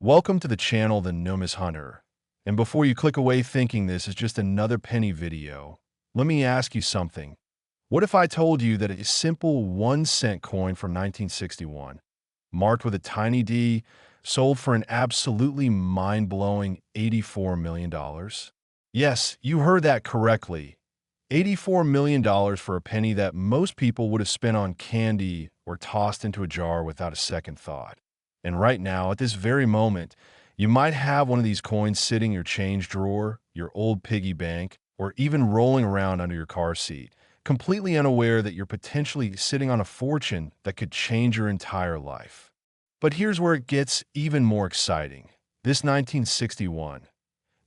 Welcome to the channel, The Nomis Hunter. And before you click away thinking this is just another penny video, let me ask you something. What if I told you that a simple 1-cent coin from 1961, marked with a tiny D, sold for an absolutely mind-blowing $84 million? Yes, you heard that correctly. $84 million for a penny that most people would have spent on candy or tossed into a jar without a second thought. And right now, at this very moment, you might have one of these coins sitting in your change drawer, your old piggy bank, or even rolling around under your car seat, completely unaware that you're potentially sitting on a fortune that could change your entire life. But here's where it gets even more exciting. This 1961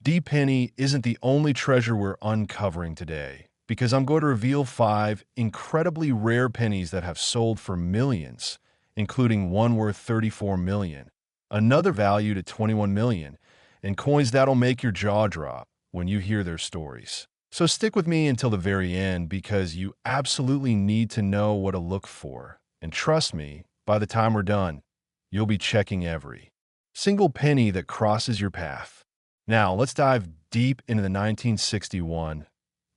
D penny isn't the only treasure we're uncovering today, because I'm going to reveal 5 incredibly rare pennies that have sold for millions, including one worth $34 million, another valued at $21 million, and coins that'll make your jaw drop when you hear their stories. So stick with me until the very end, because you absolutely need to know what to look for. And trust me, by the time we're done, you'll be checking every single penny that crosses your path. Now, let's dive deep into the 1961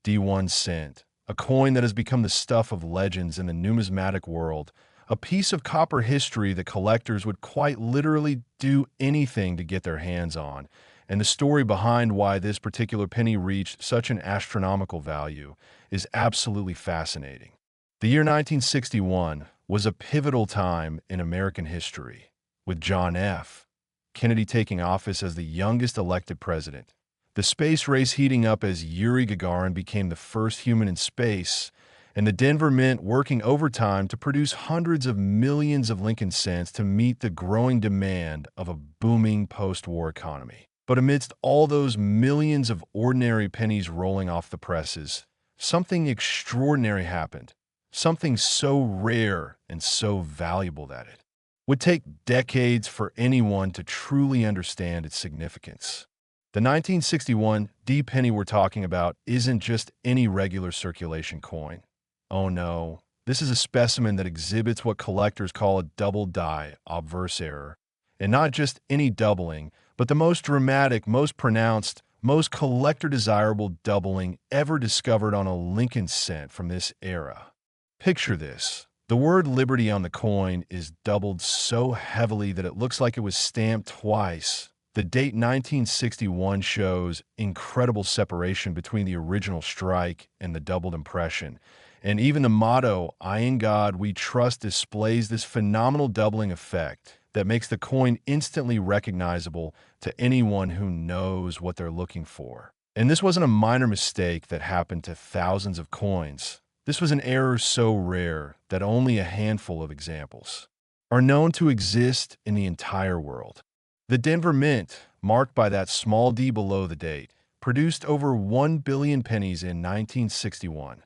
D1 cent, a coin that has become the stuff of legends in the numismatic world, a piece of copper history that collectors would quite literally do anything to get their hands on. And the story behind why this particular penny reached such an astronomical value is absolutely fascinating. The year 1961 was a pivotal time in American history, with John F. Kennedy taking office as the youngest elected president, the space race heating up as Yuri Gagarin became the first human in space, and the Denver Mint working overtime to produce hundreds of millions of Lincoln cents to meet the growing demand of a booming post-war economy. But amidst all those millions of ordinary pennies rolling off the presses, something extraordinary happened, something so rare and so valuable that it would take decades for anyone to truly understand its significance. The 1961 D penny we're talking about isn't just any regular circulation coin. Oh no, this is a specimen that exhibits what collectors call a doubled die obverse error. And not just any doubling, but the most dramatic, most pronounced, most collector-desirable doubling ever discovered on a Lincoln cent from this era. Picture this. The word Liberty on the coin is doubled so heavily that it looks like it was stamped twice. The date 1961 shows incredible separation between the original strike and the doubled impression. And even the motto, "I in God we trust," displays this phenomenal doubling effect that makes the coin instantly recognizable to anyone who knows what they're looking for. And this wasn't a minor mistake that happened to thousands of coins. This was an error so rare that only a handful of examples are known to exist in the entire world. The Denver Mint, marked by that small d below the date, produced over 1 billion pennies in 1961.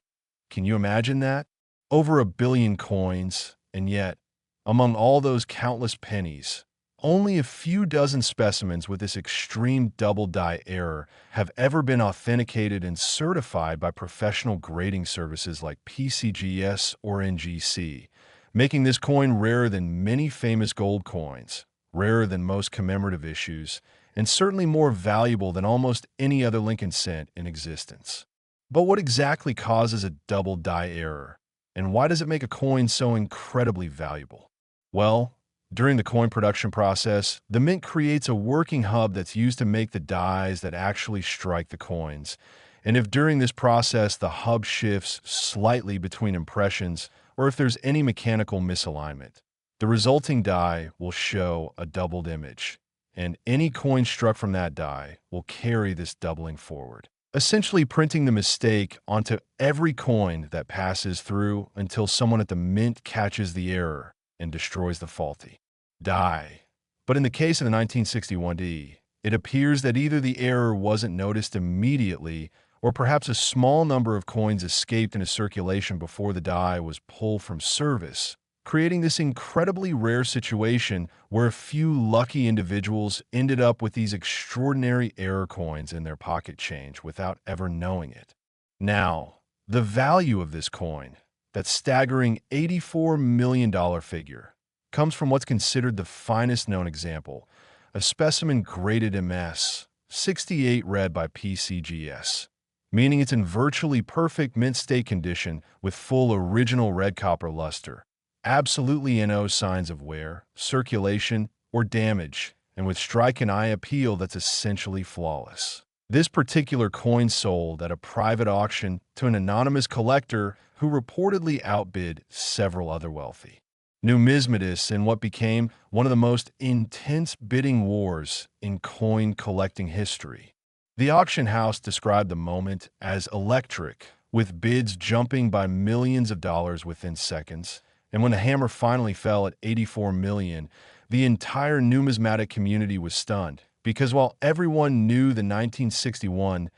Can you imagine that? Over 1 billion coins, and yet, among all those countless pennies, only a few dozen specimens with this extreme double die error have ever been authenticated and certified by professional grading services like PCGS or NGC, making this coin rarer than many famous gold coins, rarer than most commemorative issues, and certainly more valuable than almost any other Lincoln cent in existence. But what exactly causes a double die error, and why does it make a coin so incredibly valuable? Well, during the coin production process, the mint creates a working hub that's used to make the dies that actually strike the coins. And if during this process the hub shifts slightly between impressions, or if there's any mechanical misalignment, the resulting die will show a doubled image, and any coin struck from that die will carry this doubling forward, essentially printing the mistake onto every coin that passes through until someone at the mint catches the error and destroys the faulty die. But in the case of the 1961 D, it appears that either the error wasn't noticed immediately, or perhaps a small number of coins escaped into circulation before the die was pulled from service, creating this incredibly rare situation where a few lucky individuals ended up with these extraordinary error coins in their pocket change without ever knowing it. Now, the value of this coin, that staggering $84 million figure, comes from what's considered the finest known example, a specimen graded MS, 68 read by PCGS, meaning it's in virtually perfect mint state condition with full original red copper luster. Absolutely no signs of wear, circulation, or damage, and with striking eye appeal that's essentially flawless. This particular coin sold at a private auction to an anonymous collector who reportedly outbid several other wealthy numismatists in what became one of the most intense bidding wars in coin collecting history. The auction house described the moment as electric, with bids jumping by millions of dollars within seconds. And when the hammer finally fell at 84 million, the entire numismatic community was stunned, because while everyone knew the 1961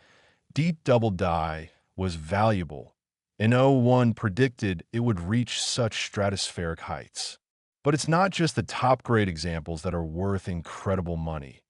Doubled Die was valuable, and no one predicted it would reach such stratospheric heights. But it's not just the top-grade examples that are worth incredible money.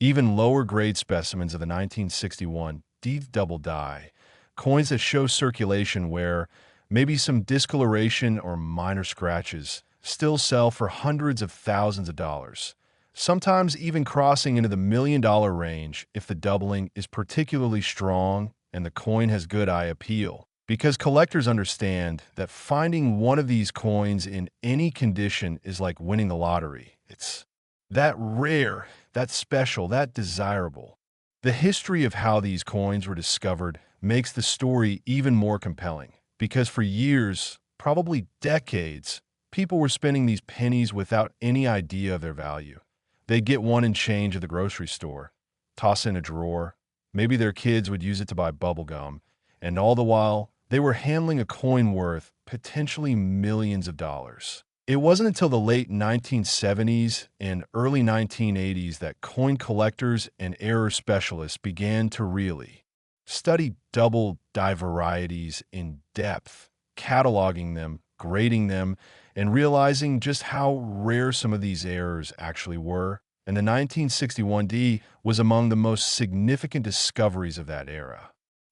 Even lower-grade specimens of the 1961 Doubled Die, coins that show circulation where maybe some discoloration or minor scratches, still sell for hundreds of thousands of dollars, sometimes even crossing into the $1 million range if the doubling is particularly strong and the coin has good eye appeal. Because collectors understand that finding one of these coins in any condition is like winning the lottery. It's that rare, that special, that desirable. The history of how these coins were discovered makes the story even more compelling, because for years, probably decades, people were spending these pennies without any idea of their value. They'd get one in change at the grocery store, toss in a drawer, maybe their kids would use it to buy bubble gum, and all the while, they were handling a coin worth potentially millions of dollars. It wasn't until the late 1970s and early 1980s that coin collectors and error specialists began to really study double die varieties in depth, cataloging them, grading them, and realizing just how rare some of these errors actually were. And the 1961 D was among the most significant discoveries of that era.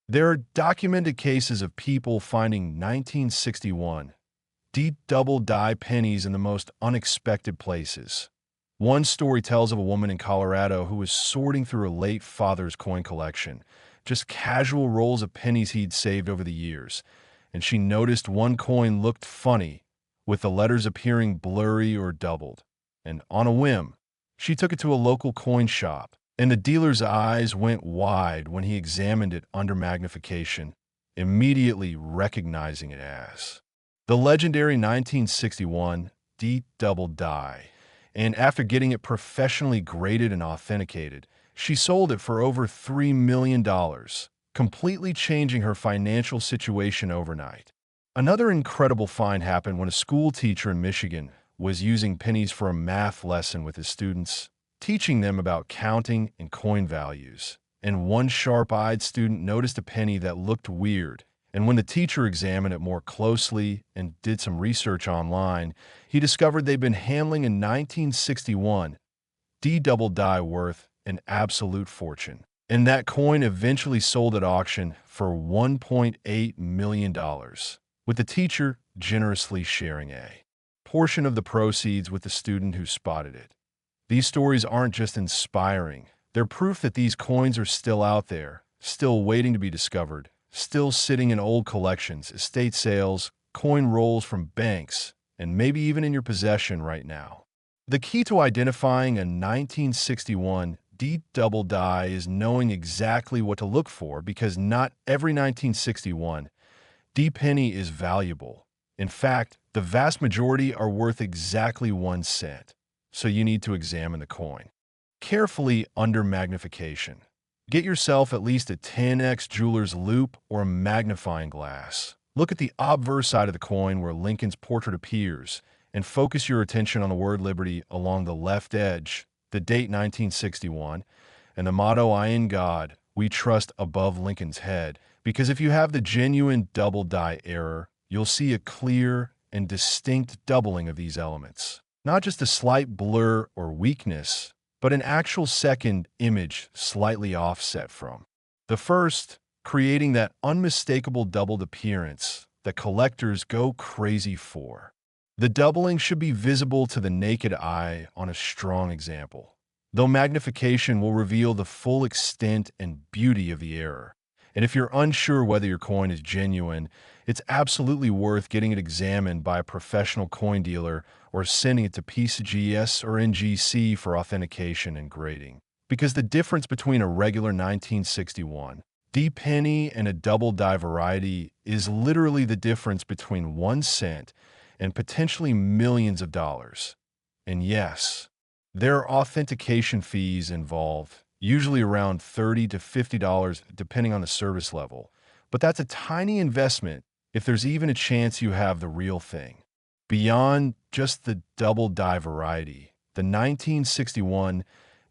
There are documented cases of people finding 1961 Doubled Die pennies in the most unexpected places. One story tells of a woman in Colorado who was sorting through her late father's coin collection, just casual rolls of pennies he'd saved over the years, and she noticed one coin looked funny, with the letters appearing blurry or doubled. And on a whim, she took it to a local coin shop, and the dealer's eyes went wide when he examined it under magnification, immediately recognizing it as the legendary 1961 Doubled Die. And after getting it professionally graded and authenticated, she sold it for over $3 million, completely changing her financial situation overnight. Another incredible find happened when a school teacher in Michigan was using pennies for a math lesson with his students, teaching them about counting and coin values. And one sharp-eyed student noticed a penny that looked weird, and when the teacher examined it more closely and did some research online, he discovered they'd been handling a 1961 Doubled Die worth an absolute fortune. And that coin eventually sold at auction for $1.8 million, with the teacher generously sharing a portion of the proceeds with the student who spotted it. These stories aren't just inspiring. They're proof that these coins are still out there, still waiting to be discovered, still sitting in old collections, estate sales, coin rolls from banks, and maybe even in your possession right now. The key to identifying a 1961 Doubled Die is knowing exactly what to look for, because not every 1961 penny is valuable. In fact, the vast majority are worth exactly 1 cent. So you need to examine the coin carefully under magnification. Get yourself at least a 10x jeweler's loupe or a magnifying glass. Look at the obverse side of the coin where Lincoln's portrait appears, and focus your attention on the word Liberty along the left edge, the date 1961, and the motto "I in God we trust" above Lincoln's head. Because if you have the genuine double die error, you'll see a clear and distinct doubling of these elements. Not just a slight blur or weakness, but an actual second image slightly offset from the first, creating that unmistakable doubled appearance that collectors go crazy for. The doubling should be visible to the naked eye on a strong example. though magnification will reveal the full extent and beauty of the error. And if you're unsure whether your coin is genuine, it's absolutely worth getting it examined by a professional coin dealer or sending it to PCGS or NGC for authentication and grading. Because the difference between a regular 1961 D penny and a double die variety is literally the difference between 1 cent and potentially millions of dollars. And yes, there are authentication fees involved, usually around $30 to $50 depending on the service level. But that's a tiny investment if there's even a chance you have the real thing. Beyond just the double die variety, the 1961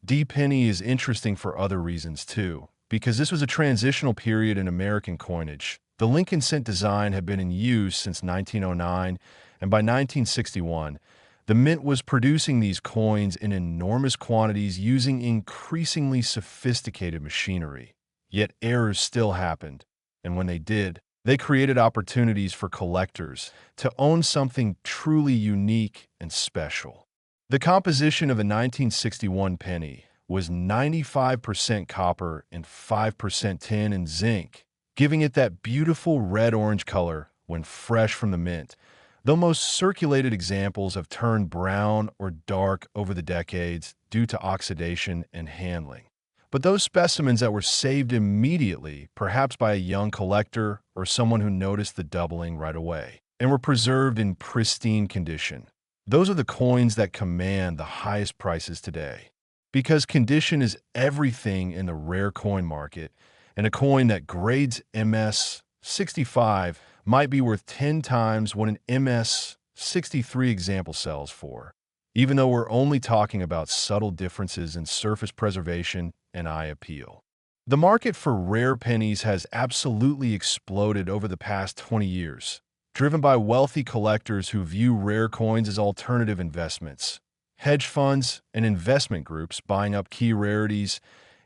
D penny is interesting for other reasons too, because this was a transitional period in American coinage. The Lincoln cent design had been in use since 1909, and by 1961, the mint was producing these coins in enormous quantities using increasingly sophisticated machinery. Yet errors still happened, and when they did, they created opportunities for collectors to own something truly unique and special. The composition of a 1961 penny was 95% copper and 5% tin and zinc, giving it that beautiful red-orange color when fresh from the mint, though most circulated examples have turned brown or dark over the decades due to oxidation and handling. But those specimens that were saved immediately, perhaps by a young collector or someone who noticed the doubling right away, and were preserved in pristine condition, those are the coins that command the highest prices today. Because condition is everything in the rare coin market, and a coin that grades MS 65 might be worth 10 times what an MS 63 example sells for, even though we're only talking about subtle differences in surface preservation and eye appeal. The market for rare pennies has absolutely exploded over the past 20 years, driven by wealthy collectors who view rare coins as alternative investments, hedge funds and investment groups buying up key rarities,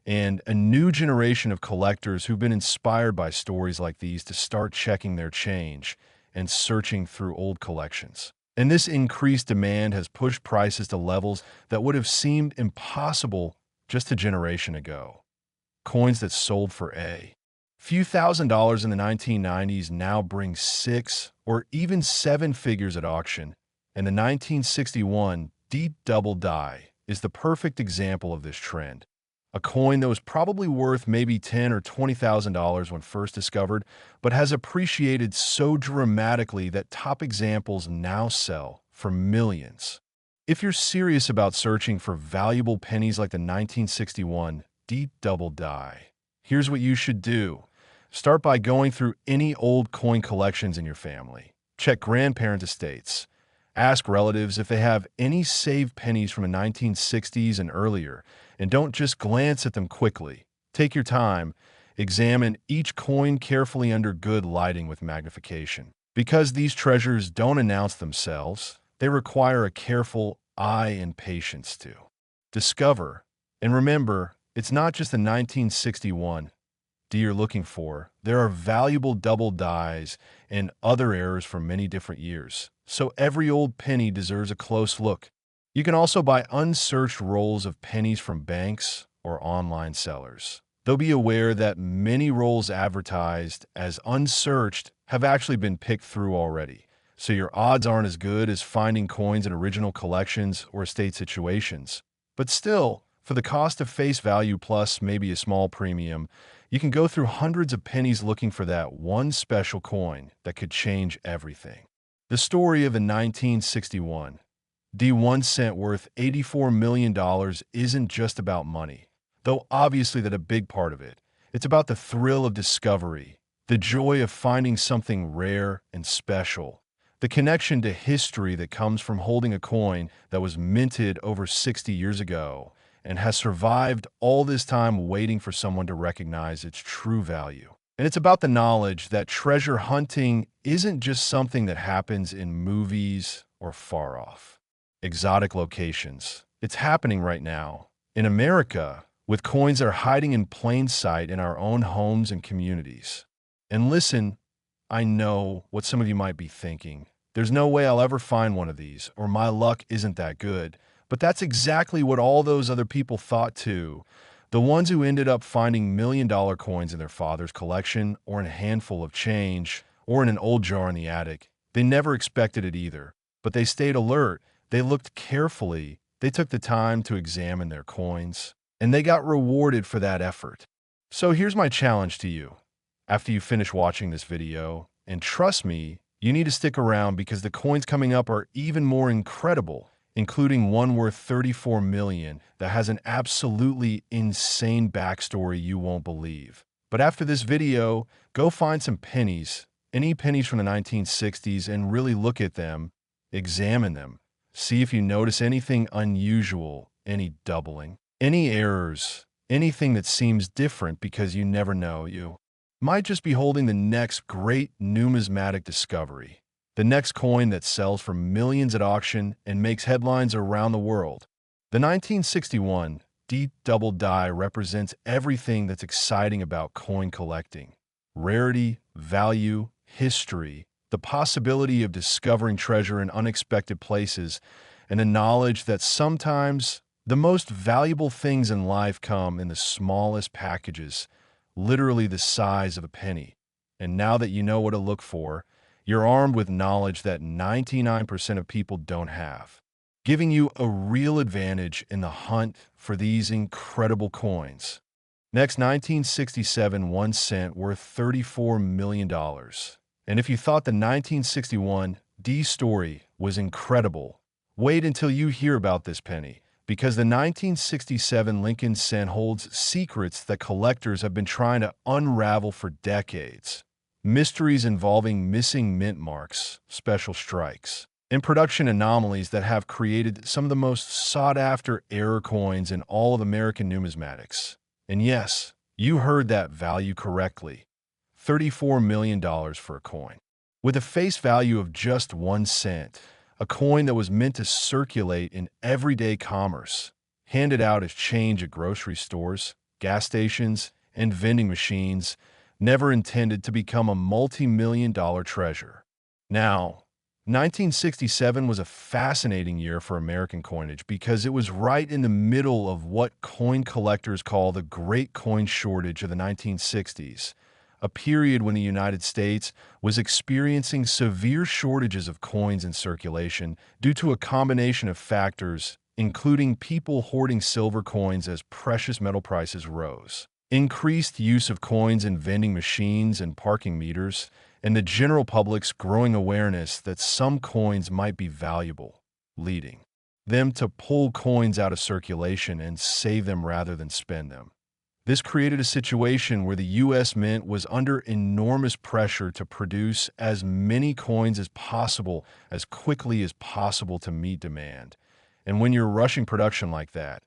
and a new generation of collectors who've been inspired by stories like these to start checking their change and searching through old collections. And this increased demand has pushed prices to levels that would have seemed impossible just a generation ago. Coins that sold for a few $1,000s in the 1990s now bring 6 or even 7 figures at auction, and the 1961 Doubled Die is the perfect example of this trend. A coin that was probably worth maybe $10,000 or $20,000 when first discovered, but has appreciated so dramatically that top examples now sell for millions. If you're serious about searching for valuable pennies like the 1961 Doubled Die, here's what you should do. Start by going through any old coin collections in your family. Check grandparents' estates. Ask relatives if they have any saved pennies from the 1960s and earlier, and don't just glance at them quickly. Take your time. Examine each coin carefully under good lighting with magnification. Because these treasures don't announce themselves, they require a careful eye and patience to discover. And remember, it's not just the 1961 you're looking for. There are valuable double dies and other errors from many different years, so every old penny deserves a close look. You can also buy unsearched rolls of pennies from banks or online sellers. Though be aware that many rolls advertised as unsearched have actually been picked through already, so your odds aren't as good as finding coins in original collections or estate situations. But still, for the cost of face value plus maybe a small premium, you can go through hundreds of pennies looking for that one special coin that could change everything. The story of a 1961 1 cent worth $84 million isn't just about money, though obviously that's a big part of it. It's about the thrill of discovery, the joy of finding something rare and special, the connection to history that comes from holding a coin that was minted over 60 years ago and has survived all this time waiting for someone to recognize its true value. And it's about the knowledge that treasure hunting isn't just something that happens in movies or far off exotic locations. It's happening right now in America with coins that are hiding in plain sight in our own homes and communities. And listen, I know what some of you might be thinking. There's no way I'll ever find one of these, or my luck isn't that good. But that's exactly what all those other people thought too. The ones who ended up finding million-dollar coins in their father's collection, or in a handful of change, or in an old jar in the attic. They never expected it either. But they stayed alert. They looked carefully. They took the time to examine their coins. And they got rewarded for that effort. So here's my challenge to you. After you finish watching this video, and trust me, you need to stick around because the coins coming up are even more incredible, including one worth 34 million that has an absolutely insane backstory you won't believe. But after this video, go find some pennies, any pennies from the 1960s, and really look at them, examine them, see if you notice anything unusual, any doubling, any errors, anything that seems different, because you never know, you might just be holding the next great numismatic discovery. The next coin that sells for millions at auction and makes headlines around the world. The 1961 Doubled Die represents everything that's exciting about coin collecting. Rarity, value, history, the possibility of discovering treasure in unexpected places, and the knowledge that sometimes the most valuable things in life come in the smallest packages, literally the size of a penny. And now that you know what to look for, you're armed with knowledge that 99% of people don't have, giving you a real advantage in the hunt for these incredible coins. Next, 1967 1 cent worth $34 million. And if you thought the 1961 D story was incredible, wait until you hear about this penny, because the 1967 Lincoln cent holds secrets that collectors have been trying to unravel for decades. Mysteries involving missing mint marks, special strikes, and production anomalies that have created some of the most sought-after error coins in all of American numismatics. And yes, you heard that value correctly. $34 million for a coin. With a face value of just 1 cent, a coin that was meant to circulate in everyday commerce, handed out as change at grocery stores, gas stations, and vending machines, never intended to become a multi-million-dollar treasure. Now, 1967 was a fascinating year for American coinage because it was right in the middle of what coin collectors call the Great Coin Shortage of the 1960s, a period when the United States was experiencing severe shortages of coins in circulation due to a combination of factors, including people hoarding silver coins as precious metal prices rose, increased use of coins in vending machines and parking meters, and the general public's growing awareness that some coins might be valuable, leading them to pull coins out of circulation and save them rather than spend them. This created a situation where the U.S. Mint was under enormous pressure to produce as many coins as possible, as quickly as possible to meet demand. And when you're rushing production like that,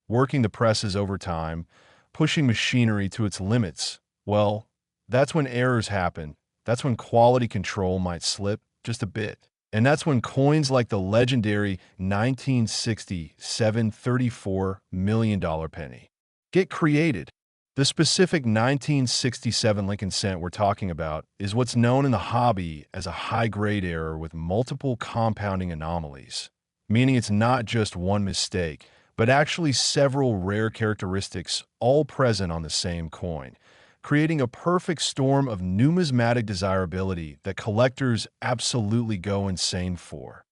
working the presses overtime, pushing machinery to its limits, well, that's when errors happen. That's when quality control might slip just a bit. And that's when coins like the legendary 1967 $34 million penny get created. The specific 1967 Lincoln cent we're talking about is what's known in the hobby as a high-grade error with multiple compounding anomalies, meaning it's not just one mistake, but actually several rare characteristics all present on the same coin, creating a perfect storm of numismatic desirability that collectors absolutely go insane for.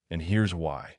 And here's why.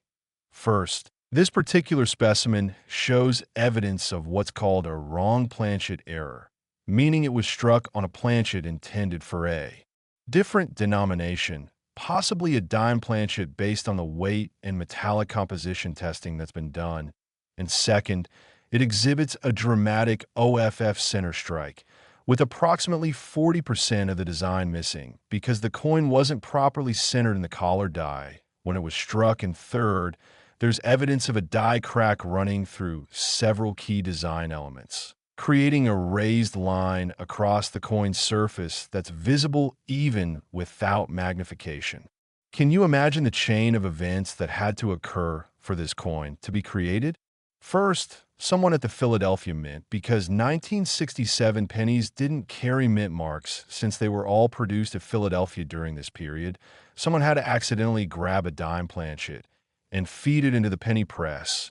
First, this particular specimen shows evidence of what's called a wrong planchet error, meaning it was struck on a planchet intended for a different denomination, possibly a dime planchet based on the weight and metallic composition testing that's been done. And second, it exhibits a dramatic OFF center strike, with approximately 40% of the design missing because the coin wasn't properly centered in the collar die when it was struck. And third, there's evidence of a die crack running through several key design elements, creating a raised line across the coin's surface that's visible even without magnification. Can you imagine the chain of events that had to occur for this coin to be created? First, someone at the Philadelphia Mint, because 1967 pennies didn't carry mint marks since they were all produced at Philadelphia during this period, someone had to accidentally grab a dime planchet, and feed it into the penny press.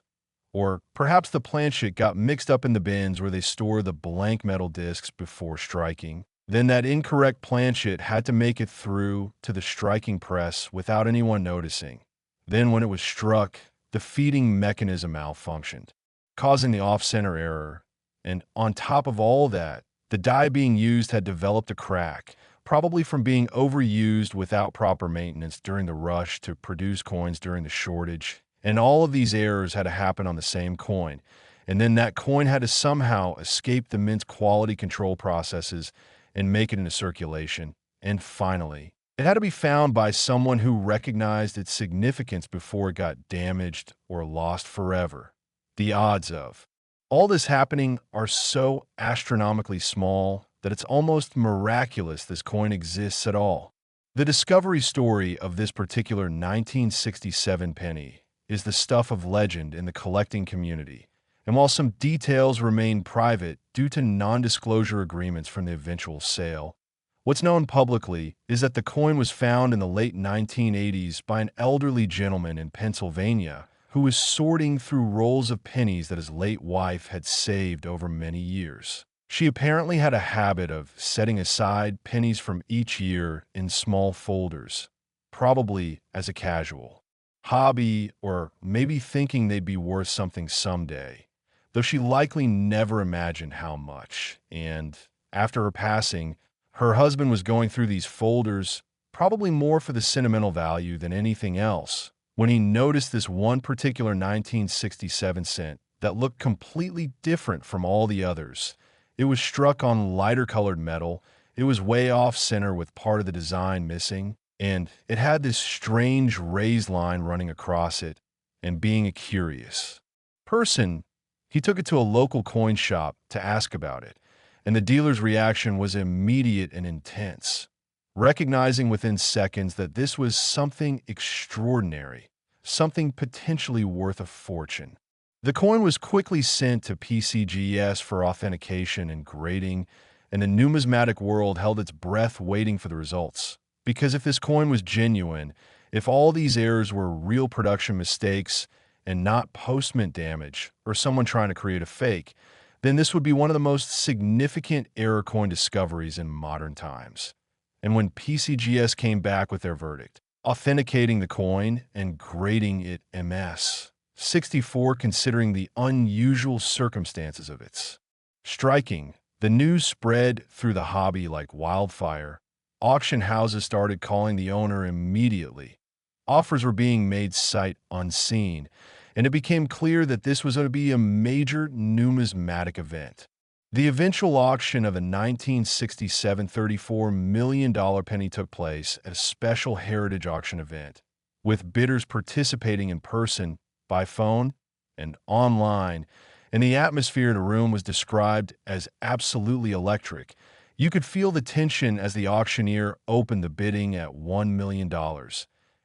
Or perhaps the planchet got mixed up in the bins where they store the blank metal discs before striking. Then that incorrect planchet had to make it through to the striking press without anyone noticing. Then when it was struck, the feeding mechanism malfunctioned, causing the off-center error. And on top of all that, the die being used had developed a crack, probably from being overused without proper maintenance during the rush to produce coins during the shortage. And all of these errors had to happen on the same coin. And then that coin had to somehow escape the mint's quality control processes and make it into circulation. And finally, it had to be found by someone who recognized its significance before it got damaged or lost forever. The odds of all this happening are so astronomically small that it's almost miraculous this coin exists at all. The discovery story of this particular 1967 penny is the stuff of legend in the collecting community, and while some details remain private due to non-disclosure agreements from the eventual sale, what's known publicly is that the coin was found in the late 1980s by an elderly gentleman in Pennsylvania who was sorting through rolls of pennies that his late wife had saved over many years. She apparently had a habit of setting aside pennies from each year in small folders, probably as a casual hobby or maybe thinking they'd be worth something someday, though she likely never imagined how much. And after her passing, her husband was going through these folders, probably more for the sentimental value than anything else, when he noticed this one particular 1967 cent that looked completely different from all the others. It was struck on lighter colored metal, it was way off center with part of the design missing, and it had this strange raised line running across it. And being a curious person, he took it to a local coin shop to ask about it, and the dealer's reaction was immediate and intense, recognizing within seconds that this was something extraordinary, something potentially worth a fortune. The coin was quickly sent to PCGS for authentication and grading, and the numismatic world held its breath waiting for the results. Because if this coin was genuine, if all these errors were real production mistakes and not post-mint damage or someone trying to create a fake, then this would be one of the most significant error coin discoveries in modern times. And when PCGS came back with their verdict, authenticating the coin and grading it MS 64 considering the unusual circumstances of its striking, the news spread through the hobby like wildfire. Auction houses started calling the owner immediately. Offers were being made sight unseen, and it became clear that this was going to be a major numismatic event. The eventual auction of a 1967 $34 million penny took place at a special heritage auction event, with bidders participating in person, by phone, and online, and the atmosphere in the room was described as absolutely electric. You could feel the tension as the auctioneer opened the bidding at $1 million,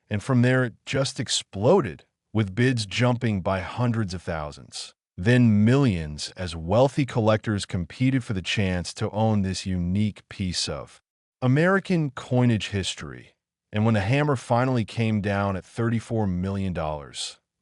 and from there it just exploded, with bids jumping by hundreds of thousands. Then millions, as wealthy collectors competed for the chance to own this unique piece of American coinage history. And when the hammer finally came down at $34 million,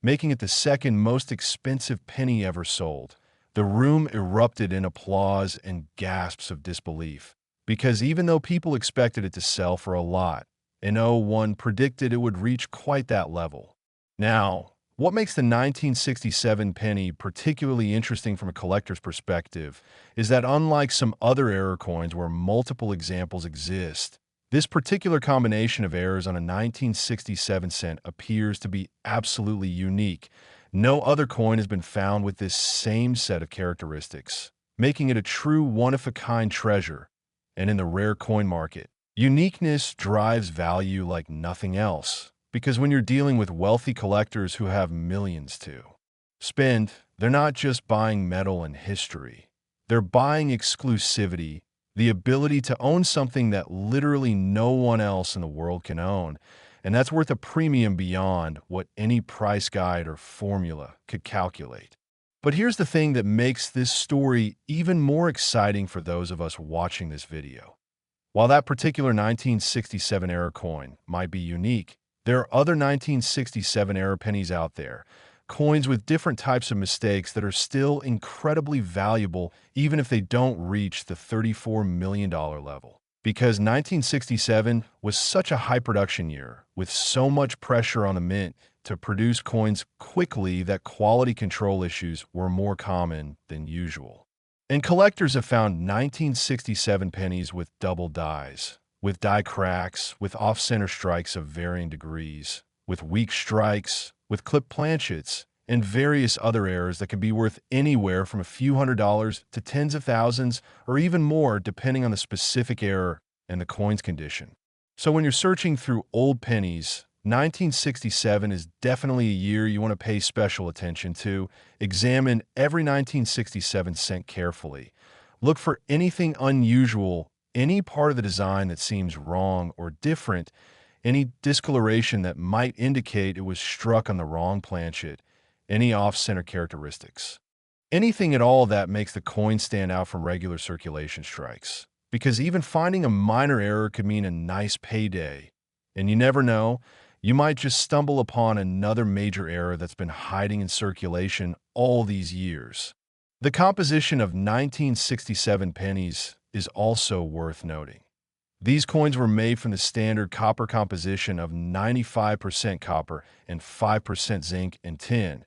making it the second most expensive penny ever sold, the room erupted in applause and gasps of disbelief, because even though people expected it to sell for a lot, and no one predicted it would reach quite that level. Now, what makes the 1967 penny particularly interesting from a collector's perspective is that unlike some other error coins where multiple examples exist, this particular combination of errors on a 1967 cent appears to be absolutely unique. No other coin has been found with this same set of characteristics, making it a true one-of-a-kind treasure. And in the rare coin market, uniqueness drives value like nothing else, because when you're dealing with wealthy collectors who have millions to spend, they're not just buying metal and history. They're buying exclusivity, the ability to own something that literally no one else in the world can own, and that's worth a premium beyond what any price guide or formula could calculate. But here's the thing that makes this story even more exciting for those of us watching this video. While that particular 1967 era coin might be unique, There are other 1967 era pennies out there, coins with different types of mistakes that are still incredibly valuable even if they don't reach the $34 million level. Because 1967 was such a high production year, with so much pressure on the mint to produce coins quickly that quality control issues were more common than usual. And collectors have found 1967 pennies with double dies, with die cracks, with off-center strikes of varying degrees, with weak strikes, with clipped planchets, and various other errors that can be worth anywhere from a few $100s to tens of thousands or even more depending on the specific error and the coin's condition. So when you're searching through old pennies, 1967 is definitely a year you want to pay special attention to. Examine every 1967 cent carefully. Look for anything unusual, any part of the design that seems wrong or different, any discoloration that might indicate it was struck on the wrong planchet, any off-center characteristics. Anything at all that makes the coin stand out from regular circulation strikes. Because even finding a minor error could mean a nice payday. And you never know, you might just stumble upon another major error that's been hiding in circulation all these years. The composition of 1967 pennies is also worth noting. These coins were made from the standard copper composition of 95% copper and 5% zinc and tin,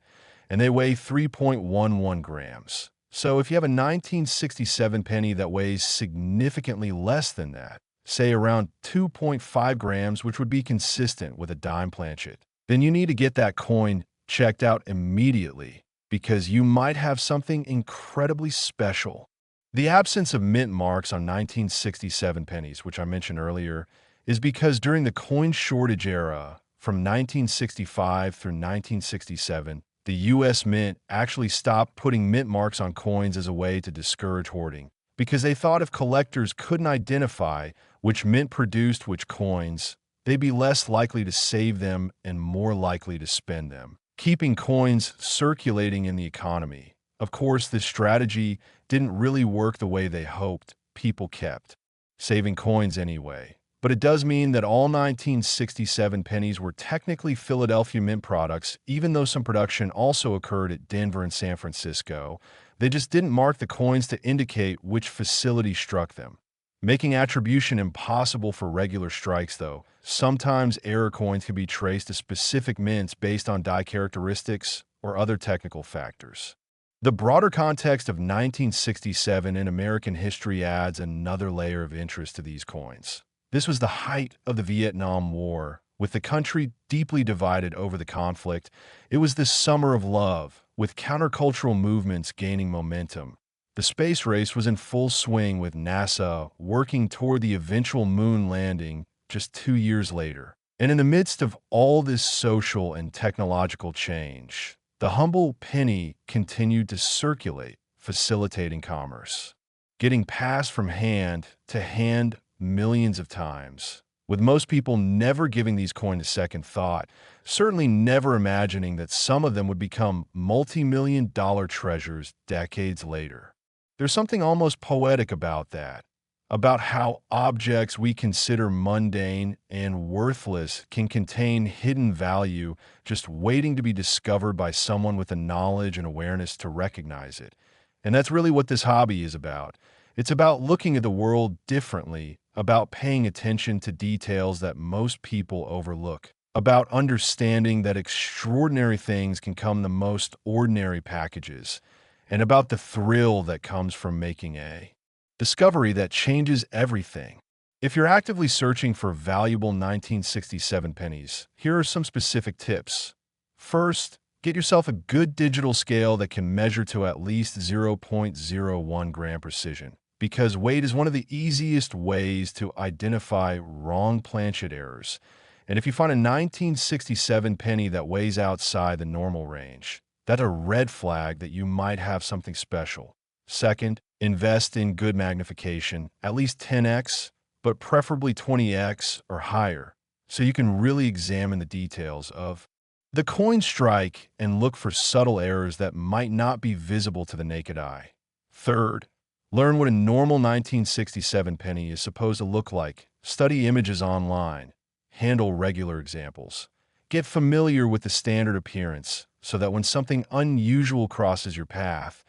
and they weigh 3.11 grams. So if you have a 1967 penny that weighs significantly less than that, say around 2.5 grams, which would be consistent with a dime planchet, then you need to get that coin checked out immediately because you might have something incredibly special. The absence of mint marks on 1967 pennies, which I mentioned earlier, is because during the coin shortage era from 1965 through 1967, the U.S. Mint actually stopped putting mint marks on coins as a way to discourage hoarding, because they thought if collectors couldn't identify which mint produced which coins, they'd be less likely to save them and more likely to spend them, keeping coins circulating in the economy. Of course, this strategy didn't really work the way they hoped. People kept saving coins anyway. But it does mean that all 1967 pennies were technically Philadelphia Mint products, even though some production also occurred at Denver and San Francisco. They just didn't mark the coins to indicate which facility struck them, making attribution impossible for regular strikes, though. Sometimes error coins can be traced to specific mints based on die characteristics or other technical factors. The broader context of 1967 in American history adds another layer of interest to these coins. This was the height of the Vietnam War, with the country deeply divided over the conflict. It was this summer of love, with countercultural movements gaining momentum. The space race was in full swing, with NASA working toward the eventual moon landing just 2 years later. And in the midst of all this social and technological change, the humble penny continued to circulate, facilitating commerce, getting passed from hand to hand millions of times, with most people never giving these coins a second thought, certainly never imagining that some of them would become multi-million-dollar treasures decades later. There's something almost poetic about that, about how objects we consider mundane and worthless can contain hidden value just waiting to be discovered by someone with the knowledge and awareness to recognize it. And that's really what this hobby is about. It's about looking at the world differently, about paying attention to details that most people overlook, about understanding that extraordinary things can come in the most ordinary packages, and about the thrill that comes from making a discovery that changes everything. If you're actively searching for valuable 1967 pennies, here are some specific tips. First, get yourself a good digital scale that can measure to at least 0.01 gram precision, because weight is one of the easiest ways to identify wrong planchet errors. And if you find a 1967 penny that weighs outside the normal range, that's a red flag that you might have something special. Second, invest in good magnification, at least 10x, but preferably 20x or higher, so you can really examine the details of the coin strike and look for subtle errors that might not be visible to the naked eye. Third, learn what a normal 1967 penny is supposed to look like. Study images online. handle regular examples. Get familiar with the standard appearance so that when something unusual crosses your path,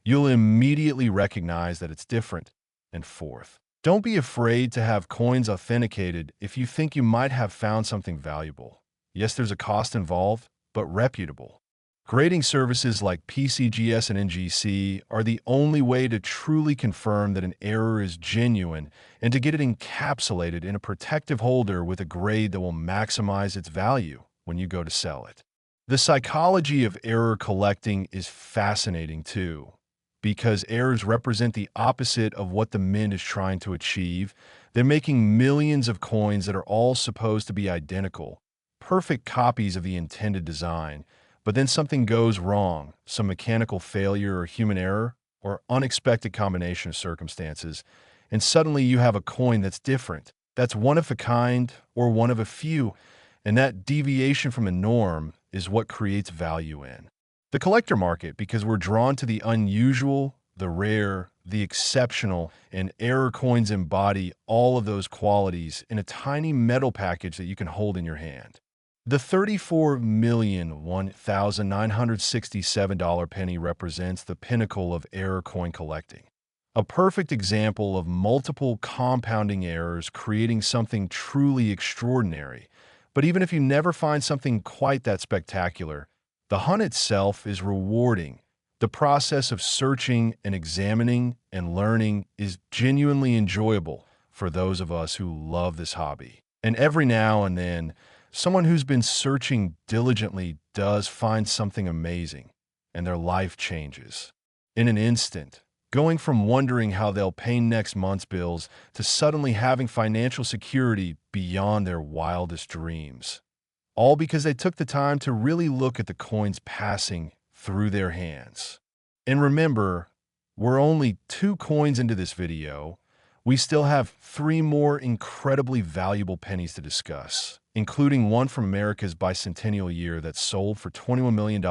you'll immediately recognize that it's different. And fourth, don't be afraid to have coins authenticated if you think you might have found something valuable. Yes, there's a cost involved, but reputable. Grading services like PCGS and NGC are the only way to truly confirm that an error is genuine and to get it encapsulated in a protective holder with a grade that will maximize its value when you go to sell it. The psychology of error collecting is fascinating too, because errors represent the opposite of what the mint is trying to achieve. They're making millions of coins that are all supposed to be identical, perfect copies of the intended design. But then something goes wrong, some mechanical failure or human error, or unexpected combination of circumstances, and suddenly you have a coin that's different, that's one of a kind or one of a few, and that deviation from a norm is what creates value in the collector market, because we're drawn to the unusual, the rare, the exceptional, and error coins embody all of those qualities in a tiny metal package that you can hold in your hand. The $34,001,967 penny represents the pinnacle of error coin collecting. A perfect example of multiple compounding errors creating something truly extraordinary. But even if you never find something quite that spectacular, the hunt itself is rewarding. The process of searching and examining and learning is genuinely enjoyable for those of us who love this hobby. And every now and then, someone who's been searching diligently does find something amazing, and their life changes. In an instant, going from wondering how they'll pay next month's bills to suddenly having financial security beyond their wildest dreams. All because they took the time to really look at the coins passing through their hands. And remember, we're only 2 coins into this video. We still have 3 more incredibly valuable pennies to discuss, including one from America's Bicentennial year that sold for $21 million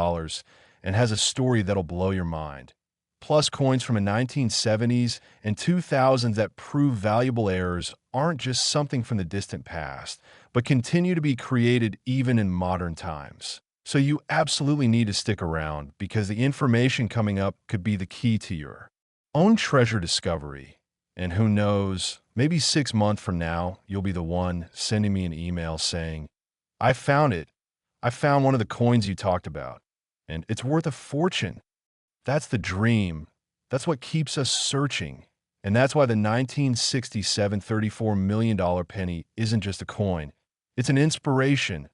and has a story that'll blow your mind. Plus coins from the 1970s and 2000s that prove valuable errors aren't just something from the distant past, but continue to be created even in modern times. So you absolutely need to stick around, because the information coming up could be the key to your own treasure discovery. And who knows, maybe 6 months from now, you'll be the one sending me an email saying, "I found it. I found one of the coins you talked about, and it's worth a fortune." That's the dream. That's what keeps us searching. And that's why the 1967 $34 million penny isn't just a coin. It's an inspiration,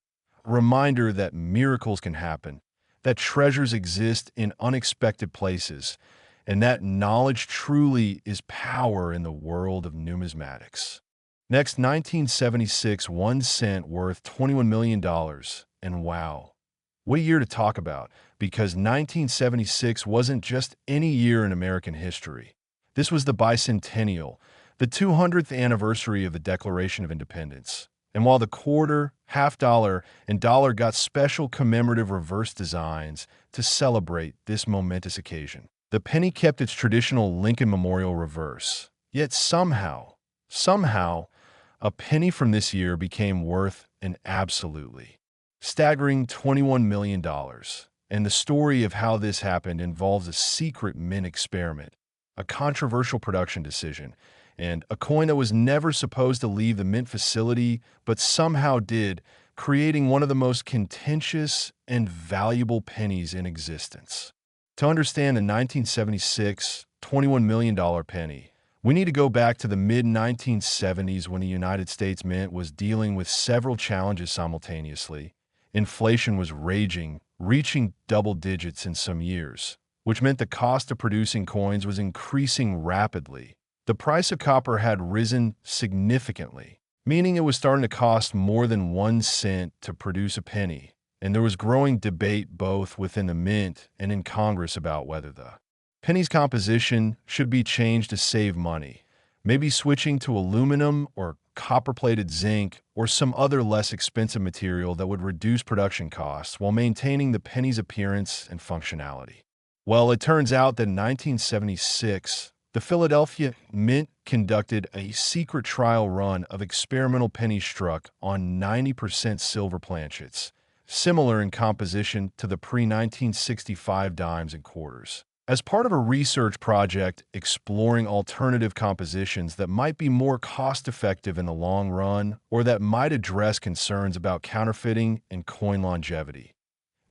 a reminder that miracles can happen, that treasures exist in unexpected places, and that knowledge truly is power in the world of numismatics. Next, 1976 1 cent worth $21 million. And wow, what a year to talk about, because 1976 wasn't just any year in American history. This was the Bicentennial, the 200th anniversary of the Declaration of Independence. And while the quarter, half dollar, and dollar got special commemorative reverse designs to celebrate this momentous occasion, the penny kept its traditional Lincoln Memorial reverse. Yet somehow, a penny from this year became worth an absolutely staggering $21 million. And the story of how this happened involves a secret mint experiment, a controversial production decision, and a coin that was never supposed to leave the mint facility, but somehow did, creating one of the most contentious and valuable pennies in existence. To understand the 1976 $21 million penny, we need to go back to the mid-1970s when the United States Mint was dealing with several challenges simultaneously. Inflation was raging, reaching double digits in some years, which meant the cost of producing coins was increasing rapidly. The price of copper had risen significantly, meaning it was starting to cost more than 1 cent to produce a penny, and there was growing debate both within the mint and in Congress about whether the penny's composition should be changed to save money, maybe switching to aluminum or copper-plated zinc or some other less expensive material that would reduce production costs while maintaining the penny's appearance and functionality. Well, it turns out that in 1976, The Philadelphia Mint conducted a secret trial run of experimental pennies struck on 90% silver planchets, similar in composition to the pre-1965 dimes and quarters. As part of a research project exploring alternative compositions that might be more cost-effective in the long run or that might address concerns about counterfeiting and coin longevity.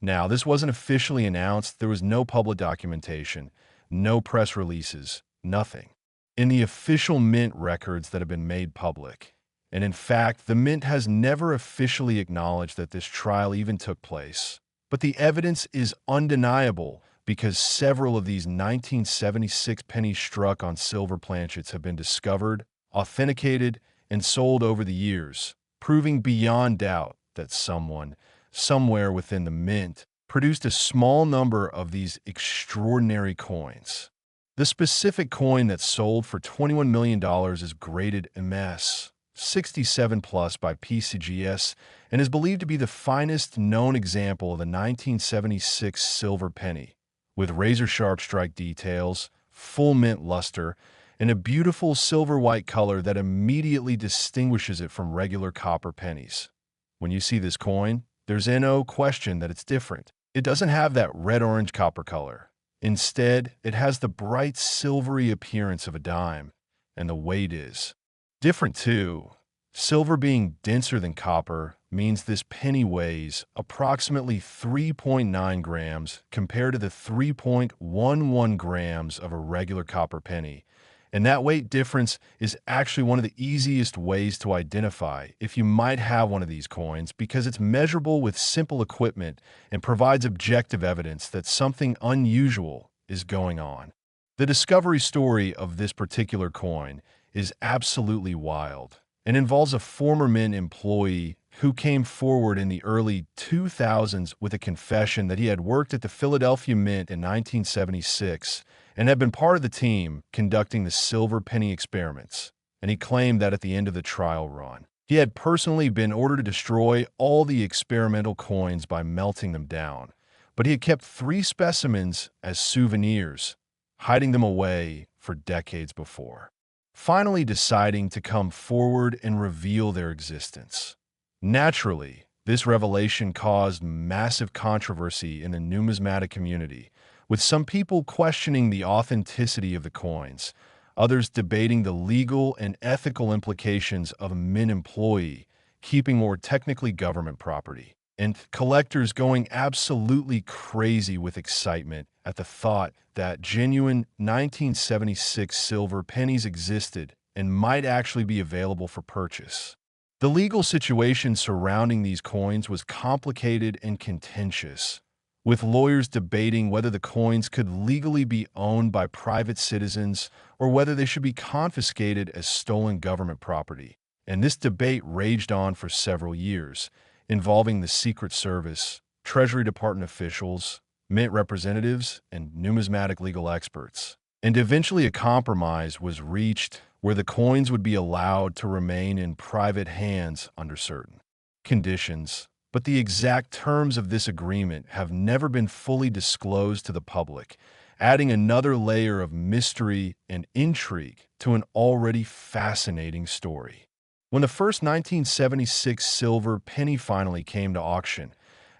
Now, this wasn't officially announced. There was no public documentation, no press releases, nothing in the official Mint records that have been made public. And in fact, the Mint has never officially acknowledged that this trial even took place. But the evidence is undeniable because several of these 1976 pennies struck on silver planchets have been discovered, authenticated, and sold over the years, proving beyond doubt that someone, somewhere within the Mint, produced a small number of these extraordinary coins. The specific coin that sold for $21 million is graded MS 67 plus by PCGS and is believed to be the finest known example of the 1976 silver penny, with razor-sharp strike details, full mint luster, and a beautiful silver-white color that immediately distinguishes it from regular copper pennies. When you see this coin, there's no question that it's different. It doesn't have that red-orange copper color. Instead, it has the bright silvery appearance of a dime, and the weight is different too. Silver being denser than copper means this penny weighs approximately 3.9 grams compared to the 3.11 grams of a regular copper penny. And that weight difference is actually one of the easiest ways to identify if you might have one of these coins because it's measurable with simple equipment and provides objective evidence that something unusual is going on. The discovery story of this particular coin is absolutely wild and involves a former Mint employee who came forward in the early 2000s with a confession that he had worked at the Philadelphia Mint in 1976 and had been part of the team conducting the silver penny experiments, and he claimed that at the end of the trial run, he had personally been ordered to destroy all the experimental coins by melting them down, but he had kept 3 specimens as souvenirs, hiding them away for decades before, finally deciding to come forward and reveal their existence. Naturally, this revelation caused massive controversy in the numismatic community, with some people questioning the authenticity of the coins, others debating the legal and ethical implications of a Mint employee keeping more technically government property, and collectors going absolutely crazy with excitement at the thought that genuine 1976 silver pennies existed and might actually be available for purchase. The legal situation surrounding these coins was complicated and contentious, with lawyers debating whether the coins could legally be owned by private citizens or whether they should be confiscated as stolen government property. And this debate raged on for several years, involving the Secret Service, Treasury Department officials, Mint representatives, and numismatic legal experts. And eventually a compromise was reached where the coins would be allowed to remain in private hands under certain conditions. But the exact terms of this agreement have never been fully disclosed to the public, adding another layer of mystery and intrigue to an already fascinating story. When the first 1976 silver penny finally came to auction,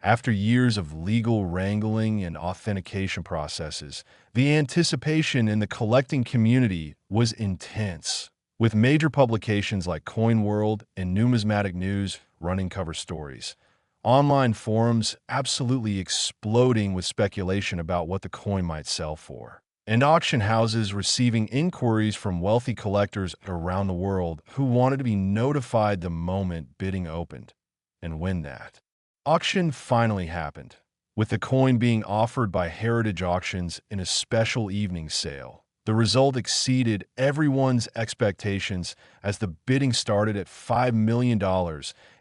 after years of legal wrangling and authentication processes, the anticipation in the collecting community was intense, with major publications like Coin World and Numismatic News running cover stories. Online forums absolutely exploding with speculation about what the coin might sell for, and auction houses receiving inquiries from wealthy collectors around the world who wanted to be notified the moment bidding opened. And when that auction finally happened, with the coin being offered by Heritage Auctions in a special evening sale, the result exceeded everyone's expectations as the bidding started at $5 million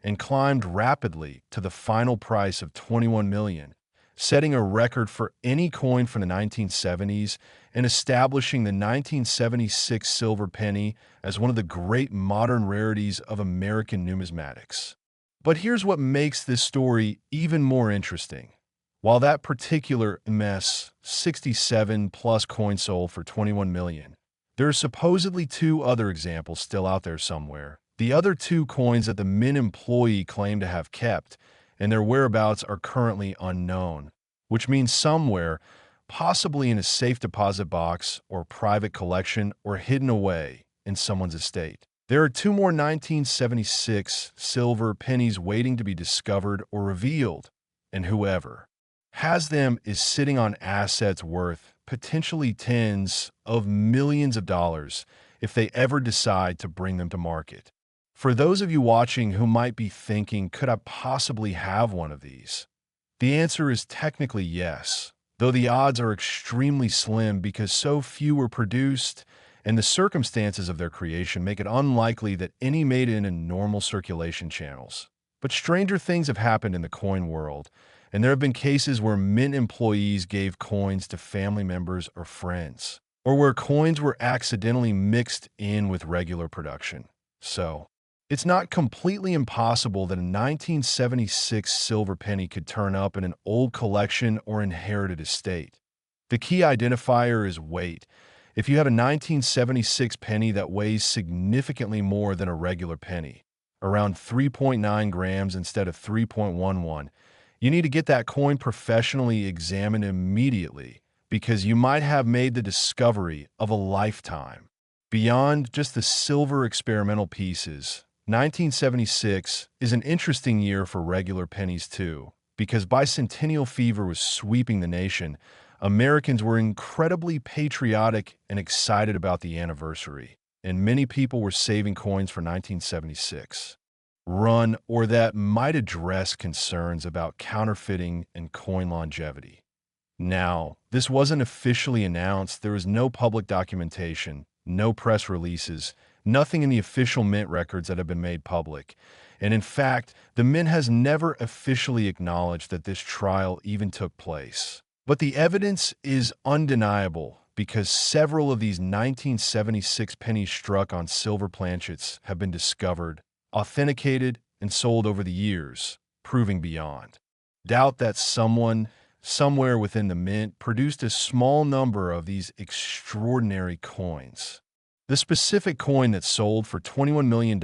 and climbed rapidly to the final price of $21 million, setting a record for any coin from the 1970s and establishing the 1976 silver penny as one of the great modern rarities of American numismatics. But here's what makes this story even more interesting. While that particular MS 67 plus coin sold for $21 million, There are supposedly two other examples still out there somewhere. The other two coins that the Mint employee claimed to have kept, and their whereabouts are currently unknown, which means somewhere, possibly in a safe deposit box or private collection or hidden away in someone's estate. There are two more 1976 silver pennies waiting to be discovered or revealed, and whoever has them is sitting on assets worth potentially tens of millions of dollars if they ever decide to bring them to market. For those of you watching who might be thinking, could I possibly have one of these? The answer is technically yes, though the odds are extremely slim because so few were produced and the circumstances of their creation make it unlikely that any made it in normal circulation channels. But stranger things have happened in the coin world, and there have been cases where Mint employees gave coins to family members or friends, or where coins were accidentally mixed in with regular production. So, it's not completely impossible that a 1976 silver penny could turn up in an old collection or inherited estate. The key identifier is weight. If you have a 1976 penny that weighs significantly more than a regular penny, around 3.9 grams instead of 3.11, you need to get that coin professionally examined immediately because you might have made the discovery of a lifetime. Beyond just the silver experimental pieces, 1976 is an interesting year for regular pennies too, because Bicentennial fever was sweeping the nation. Americans were incredibly patriotic and excited about the anniversary, and many people were saving coins for 1976 run or that might address concerns about counterfeiting and coin longevity. Now, this wasn't officially announced. There was no public documentation, no press releases, nothing in the official Mint records that have been made public. And in fact, the Mint has never officially acknowledged that this trial even took place. But the evidence is undeniable because several of these 1976 pennies struck on silver planchets have been discovered, authenticated, and sold over the years, proving beyond doubt that someone, somewhere within the Mint, produced a small number of these extraordinary coins. The specific coin that sold for $21 million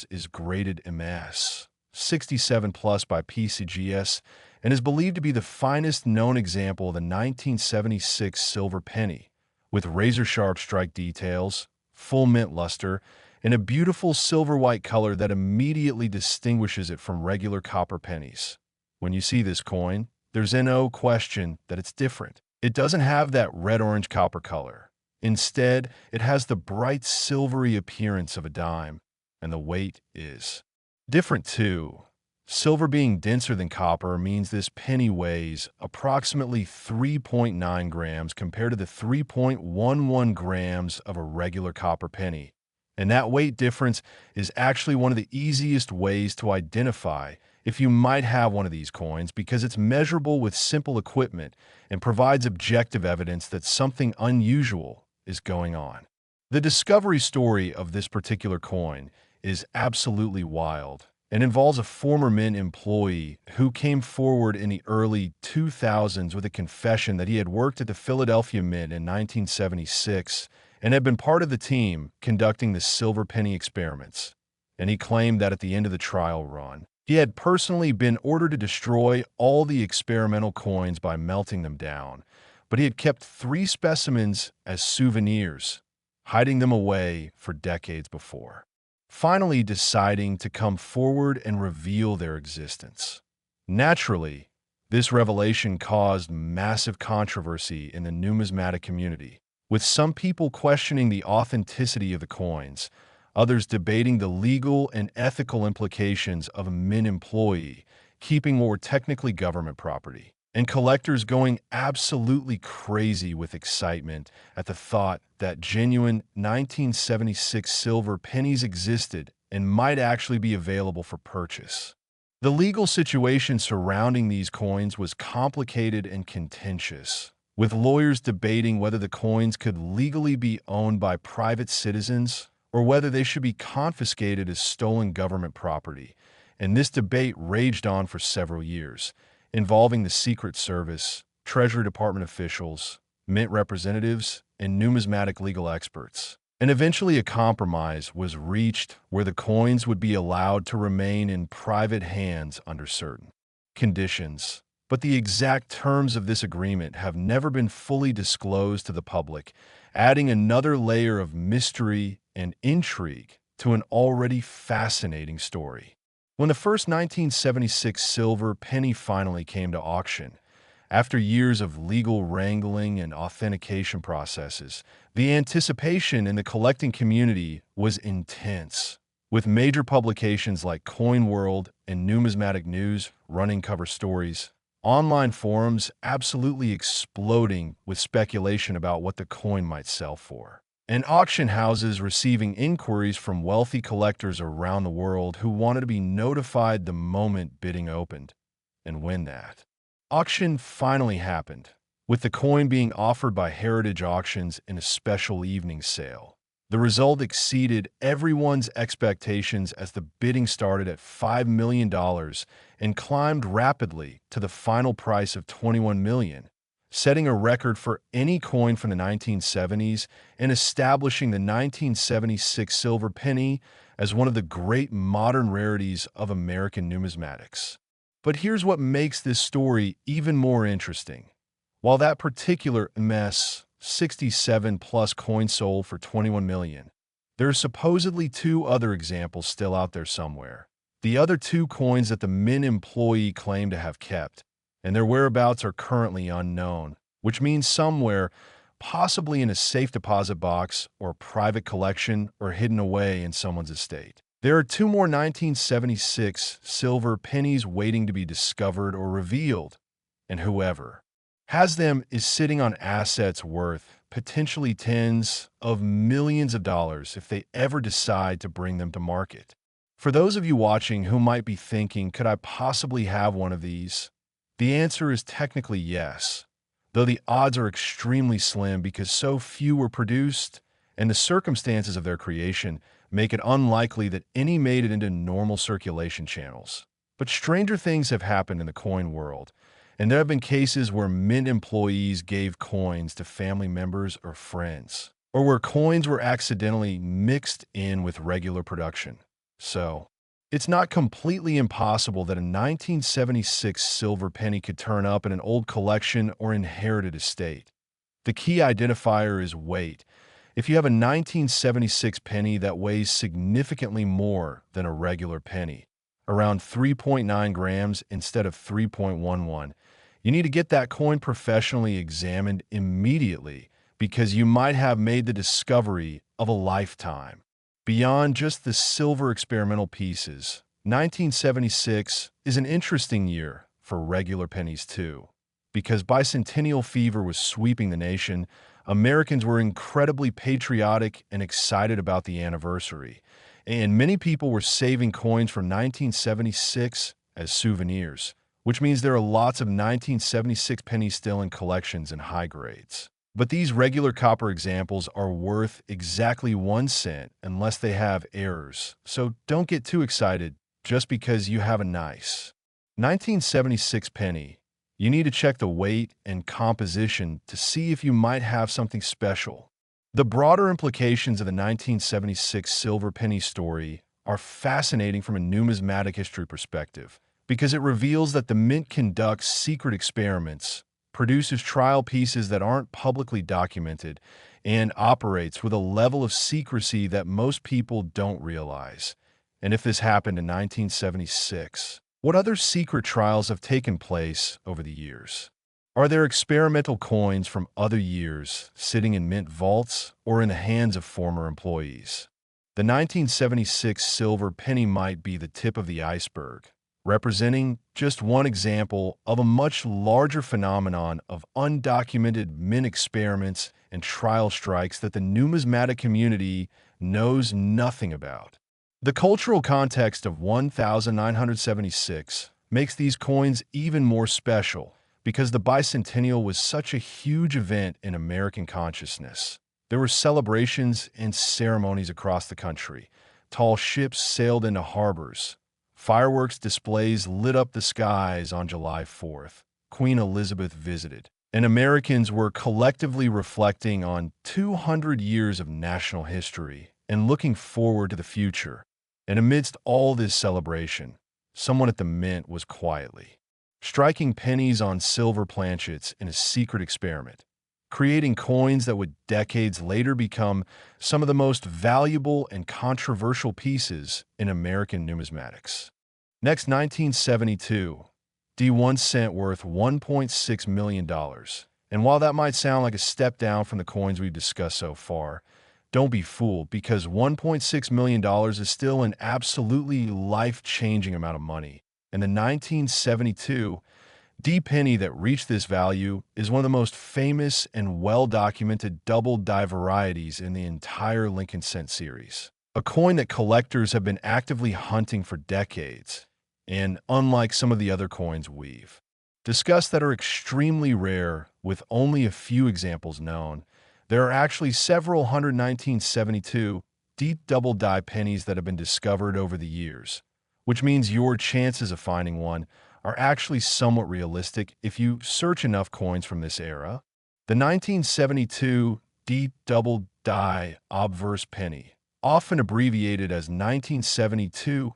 is graded MS 67 plus by PCGS and is believed to be the finest known example of the 1976 silver penny, with razor-sharp strike details, full mint luster, and a beautiful silver-white color that immediately distinguishes it from regular copper pennies. When you see this coin, there's no question that it's different. It doesn't have that red-orange copper color. Instead, it has the bright silvery appearance of a dime, and the weight is different too. Silver being denser than copper means this penny weighs approximately 3.9 grams compared to the 3.11 grams of a regular copper penny. And that weight difference is actually one of the easiest ways to identify if you might have one of these coins because it's measurable with simple equipment and provides objective evidence that something unusual is going on. The discovery story of this particular coin is absolutely wild and involves a former Mint employee who came forward in the early 2000s with a confession that he had worked at the Philadelphia Mint in 1976 and had been part of the team conducting the silver penny experiments. And he claimed that at the end of the trial run, he had personally been ordered to destroy all the experimental coins by melting them down, but he had kept 3 specimens as souvenirs, hiding them away for decades before, finally deciding to come forward and reveal their existence. Naturally, this revelation caused massive controversy in the numismatic community, with some people questioning the authenticity of the coins, others debating the legal and ethical implications of a Mint employee keeping what were technically government property, and collectors going absolutely crazy with excitement at the thought that genuine 1976 silver pennies existed and might actually be available for purchase. The legal situation surrounding these coins was complicated and contentious, with lawyers debating whether the coins could legally be owned by private citizens or whether they should be confiscated as stolen government property. And this debate raged on for several years, involving the Secret Service, Treasury Department officials, Mint representatives, and numismatic legal experts. And eventually a compromise was reached where the coins would be allowed to remain in private hands under certain conditions. But the exact terms of this agreement have never been fully disclosed to the public, adding another layer of mystery and intrigue to an already fascinating story. When the first 1976 silver penny finally came to auction, after years of legal wrangling and authentication processes, the anticipation in the collecting community was intense, with major publications like Coin World and Numismatic News running cover stories, online forums absolutely exploding with speculation about what the coin might sell for, and auction houses receiving inquiries from wealthy collectors around the world who wanted to be notified the moment bidding opened. And when that auction finally happened, with the coin being offered by Heritage Auctions in a special evening sale. The result exceeded everyone's expectations as the bidding started at $5 million and climbed rapidly to the final price of $21 million, setting a record for any coin from the 1970s and establishing the 1976 silver penny as one of the great modern rarities of American numismatics. But here's what makes this story even more interesting. While that particular MS 67 plus coin sold for $21 million, there are supposedly two other examples still out there somewhere. The other two coins that the Mint employee claimed to have kept, and their whereabouts are currently unknown, which means somewhere, possibly in a safe deposit box or private collection or hidden away in someone's estate. There are two more 1976 silver pennies waiting to be discovered or revealed, and whoever has them is sitting on assets worth potentially tens of millions of dollars if they ever decide to bring them to market. For those of you watching who might be thinking, could I possibly have one of these? The answer is technically yes, though the odds are extremely slim because so few were produced and the circumstances of their creation make it unlikely that any made it into normal circulation channels. But stranger things have happened in the coin world, and there have been cases where Mint employees gave coins to family members or friends, or where coins were accidentally mixed in with regular production. So, it's not completely impossible that a 1976 silver penny could turn up in an old collection or inherited estate. The key identifier is weight. If you have a 1976 penny that weighs significantly more than a regular penny, around 3.9 grams instead of 3.11, you need to get that coin professionally examined immediately because you might have made the discovery of a lifetime. Beyond just the silver experimental pieces, 1976 is an interesting year for regular pennies too. Because bicentennial fever was sweeping the nation, Americans were incredibly patriotic and excited about the anniversary, and many people were saving coins from 1976 as souvenirs, which means there are lots of 1976 pennies still in collections and high grades. But these regular copper examples are worth exactly 1 cent unless they have errors, so don't get too excited just because you have a nice 1976 penny. You need to check the weight and composition to see if you might have something special. The broader implications of the 1976 silver penny story are fascinating from a numismatic history perspective because it reveals that the Mint conducts secret experiments, produces trial pieces that aren't publicly documented, and operates with a level of secrecy that most people don't realize. And if this happened in 1976, what other secret trials have taken place over the years? Are there experimental coins from other years sitting in Mint vaults or in the hands of former employees? The 1976 silver penny might be the tip of the iceberg, representing just one example of a much larger phenomenon of undocumented Mint experiments and trial strikes that the numismatic community knows nothing about. The cultural context of 1976 makes these coins even more special because the Bicentennial was such a huge event in American consciousness. There were celebrations and ceremonies across the country. Tall ships sailed into harbors. Fireworks displays lit up the skies on July 4th. Queen Elizabeth visited, and Americans were collectively reflecting on 200 years of national history and looking forward to the future. And amidst all this celebration, someone at the mint was quietly striking pennies on silver planchets in a secret experiment, creating coins that would decades later become some of the most valuable and controversial pieces in American numismatics. Next, 1972, D 1 cent worth $1.6 million. And while that might sound like a step down from the coins we've discussed so far, don't be fooled, because $1.6 million is still an absolutely life-changing amount of money. And the 1972 D penny that reached this value is one of the most famous and well-documented doubled die varieties in the entire Lincoln cent series. A coin that collectors have been actively hunting for decades, and unlike some of the other coins we've discussed that are extremely rare with only a few examples known, there are actually several 1972 deep double die pennies that have been discovered over the years, which means your chances of finding one are actually somewhat realistic if you search enough coins from this era. The 1972 deep double die obverse penny, often abbreviated as 1972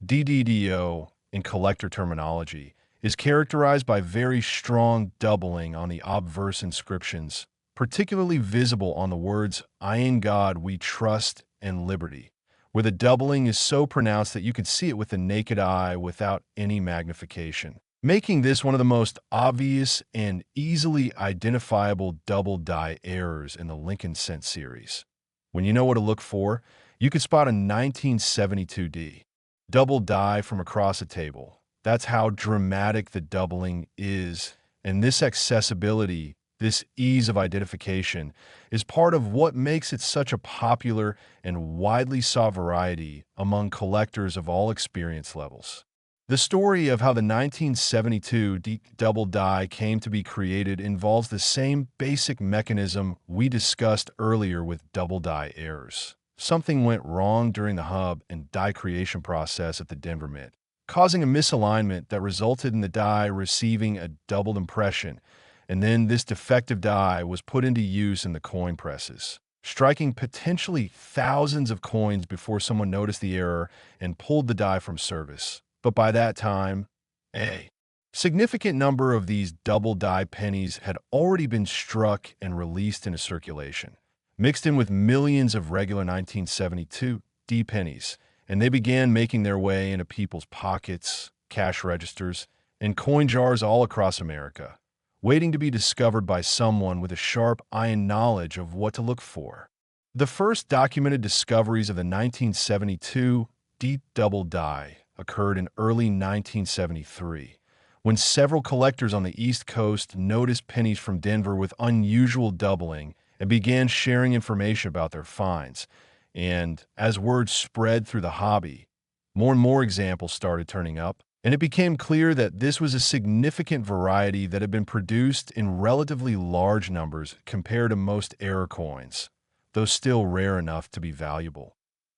DDDO in collector terminology, is characterized by very strong doubling on the obverse inscriptions, particularly visible on the words, "I in God we trust," and "liberty," where the doubling is so pronounced that you can see it with the naked eye without any magnification, making this one of the most obvious and easily identifiable double die errors in the Lincoln cent series. When you know what to look for, you could spot a 1972D double die from across a table. That's how dramatic the doubling is, and this accessibility, this ease of identification, is part of what makes it such a popular and widely sought variety among collectors of all experience levels. The story of how the 1972 double die came to be created involves the same basic mechanism we discussed earlier with double die errors. Something went wrong during the hub and die creation process at the Denver Mint, causing a misalignment that resulted in the die receiving a doubled impression, and then this defective die was put into use in the coin presses, striking potentially thousands of coins before someone noticed the error and pulled the die from service. But by that time, a significant number of these double die pennies had already been struck and released into circulation, mixed in with millions of regular 1972 D pennies, and they began making their way into people's pockets, cash registers, and coin jars all across America, waiting to be discovered by someone with a sharp eye and knowledge of what to look for. The first documented discoveries of the 1972 deep double die occurred in early 1973, when several collectors on the East Coast noticed pennies from Denver with unusual doubling and began sharing information about their finds. And as word spread through the hobby, more and more examples started turning up, and it became clear that this was a significant variety that had been produced in relatively large numbers compared to most error coins, though still rare enough to be valuable.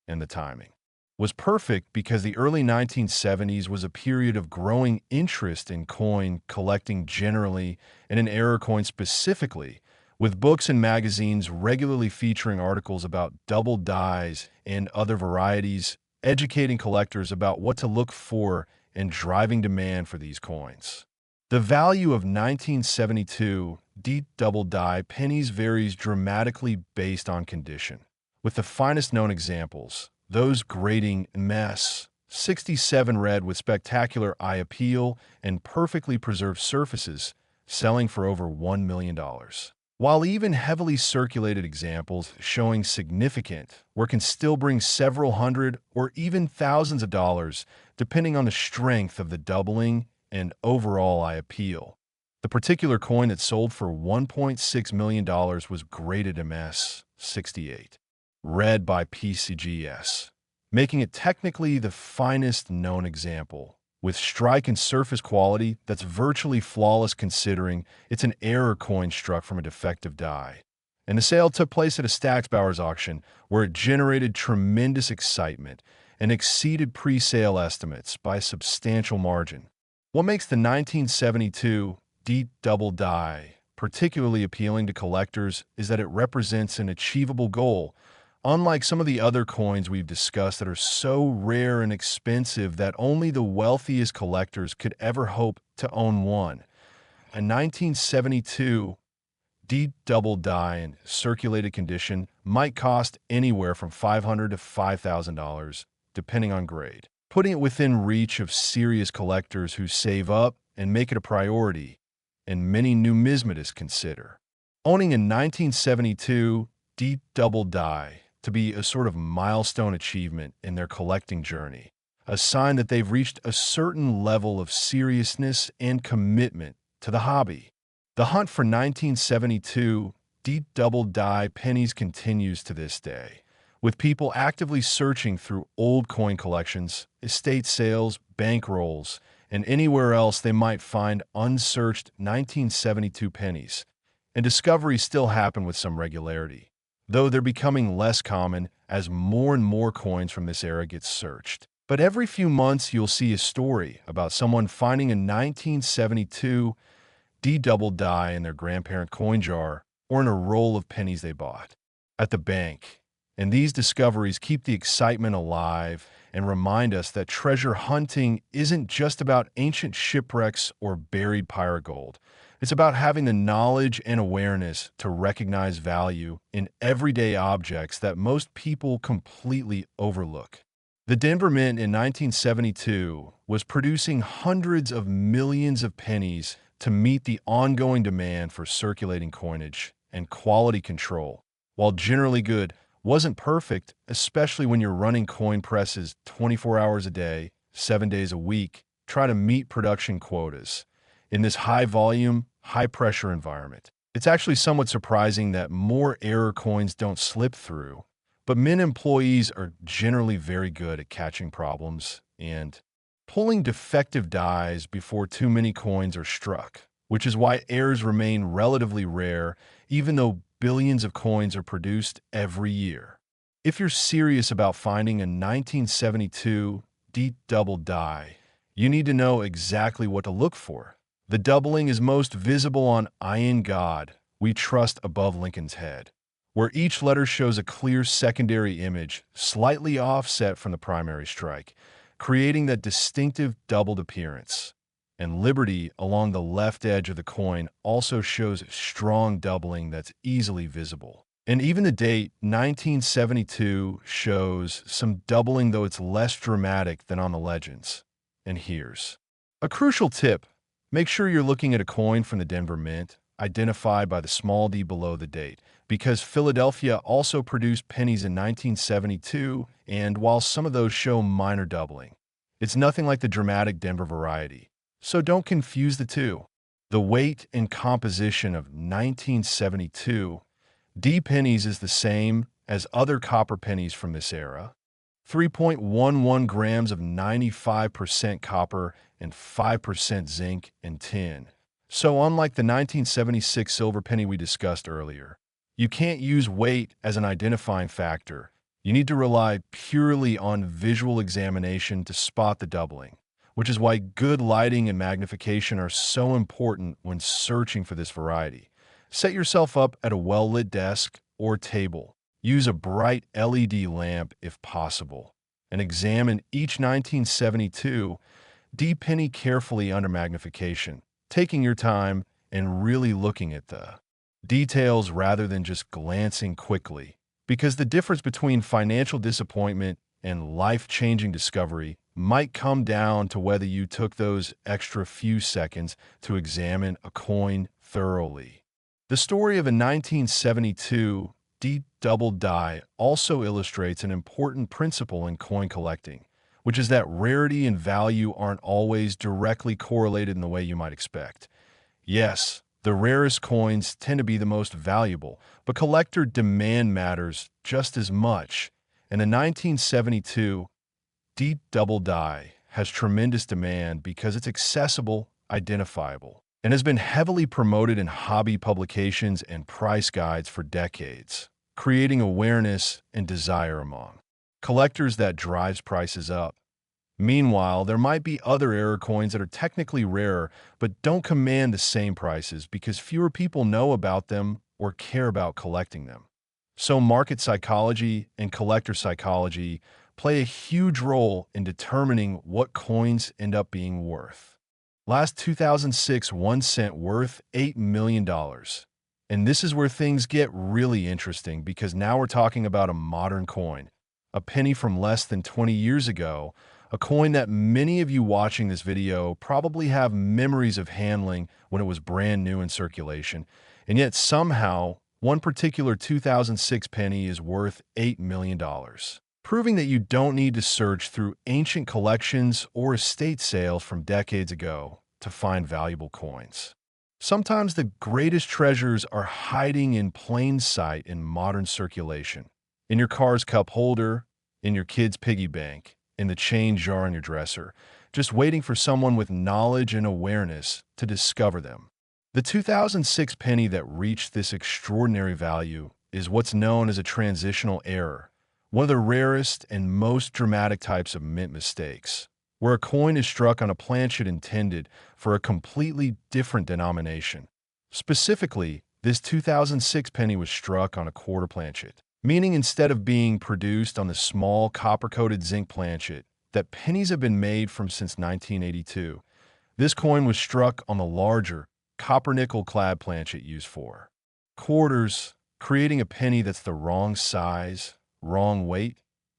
And the timing was perfect because the early 1970s was a period of growing interest in coin collecting generally and in error coins specifically, with books and magazines regularly featuring articles about double dies and other varieties, educating collectors about what to look for and driving demand for these coins. The value of 1972 deep double die pennies varies dramatically based on condition, with the finest known examples, those grading MS 67 red with spectacular eye appeal and perfectly preserved surfaces, selling for over $1 million. While even heavily circulated examples showing significant work can still bring several hundred or even thousands of dollars, depending on the strength of the doubling and overall eye appeal. The particular coin that sold for $1.6 million was graded MS 68, red by PCGS, making it technically the finest known example, with strike and surface quality that's virtually flawless considering it's an error coin struck from a defective die. And the sale took place at a Stacksbauer's auction, where it generated tremendous excitement and exceeded pre-sale estimates by a substantial margin. What makes the 1972 deep double die particularly appealing to collectors is that it represents an achievable goal, unlike some of the other coins we've discussed that are so rare and expensive that only the wealthiest collectors could ever hope to own one. A 1972 Doubled Die in circulated condition might cost anywhere from $500 to $5,000, depending on grade. Putting it within reach of serious collectors who save up and make it a priority, and many numismatists consider. Owning a 1972 Doubled Die to be a sort of milestone achievement in their collecting journey, a sign that they've reached a certain level of seriousness and commitment to the hobby. The hunt for 1972 Doubled Die pennies continues to this day, with people actively searching through old coin collections, estate sales, bankrolls, and anywhere else they might find unsearched 1972 pennies. And discoveries still happen with some regularity, though they're becoming less common as more and more coins from this era get searched. But every few months you'll see a story about someone finding a 1972 Doubled Die in their grandparent coin jar or in a roll of pennies they bought at the bank. And these discoveries keep the excitement alive and remind us that treasure hunting isn't just about ancient shipwrecks or buried pirate gold. It's about having the knowledge and awareness to recognize value in everyday objects that most people completely overlook. The Denver Mint in 1972 was producing hundreds of millions of pennies to meet the ongoing demand for circulating coinage and quality control. While generally good, wasn't perfect, especially when you're running coin presses 24 hours a day, 7 days a week, try to meet production quotas. In this high-volume, high-pressure environment, it's actually somewhat surprising that more error coins don't slip through, but Mint employees are generally very good at catching problems and pulling defective dies before too many coins are struck, which is why errors remain relatively rare even though billions of coins are produced every year. If you're serious about finding a 1972 Doubled Die, you need to know exactly what to look for. The doubling is most visible on I in God, We Trust above Lincoln's head, where each letter shows a clear secondary image, slightly offset from the primary strike, creating that distinctive doubled appearance. And Liberty along the left edge of the coin also shows strong doubling that's easily visible. And even the date, 1972, shows some doubling, though it's less dramatic than on the legends. And here's a crucial tip. Make sure you're looking at a coin from the Denver Mint, identified by the small d below the date, because Philadelphia also produced pennies in 1972, and while some of those show minor doubling, it's nothing like the dramatic Denver variety. So don't confuse the two. The weight and composition of 1972 D pennies is the same as other copper pennies from this era. 3.11 grams of 95% copper and 5% zinc and tin. So unlike the 1976 silver penny we discussed earlier, you can't use weight as an identifying factor. You need to rely purely on visual examination to spot the doubling, which is why good lighting and magnification are so important when searching for this variety. Set yourself up at a well-lit desk or table. Use a bright LED lamp if possible, and examine each 1972 D penny carefully under magnification, taking your time and really looking at the details rather than just glancing quickly, because the difference between financial disappointment and life-changing discovery might come down to whether you took those extra few seconds to examine a coin thoroughly. The story of a 1972 Doubled Die also illustrates an important principle in coin collecting, which is that rarity and value aren't always directly correlated in the way you might expect. Yes, the rarest coins tend to be the most valuable, but collector demand matters just as much. And the 1972 Doubled Die has tremendous demand because it's accessible, identifiable, and has been heavily promoted in hobby publications and price guides for decades, creating awareness and desire among collectors that drives prices up. Meanwhile, there might be other error coins that are technically rarer but don't command the same prices because fewer people know about them or care about collecting them. So market psychology and collector psychology play a huge role in determining what coins end up being worth. Last 2006, 1 cent worth $8 million. And this is where things get really interesting because now we're talking about a modern coin, a penny from less than 20 years ago, a coin that many of you watching this video probably have memories of handling when it was brand new in circulation, and yet somehow one particular 2006 penny is worth $8 million, proving that you don't need to search through ancient collections or estate sales from decades ago to find valuable coins. Sometimes the greatest treasures are hiding in plain sight in modern circulation, in your car's cup holder, in your kid's piggy bank, in the change jar on your dresser, just waiting for someone with knowledge and awareness to discover them. The 2006 penny that reached this extraordinary value is what's known as a transitional error, one of the rarest and most dramatic types of mint mistakes, where a coin is struck on a planchet intended for a completely different denomination. Specifically, this 2006 penny was struck on a quarter planchet, meaning instead of being produced on the small copper-coated zinc planchet that pennies have been made from since 1982, this coin was struck on the larger copper-nickel clad planchet used for quarters, creating a penny that's the wrong size, wrong weight,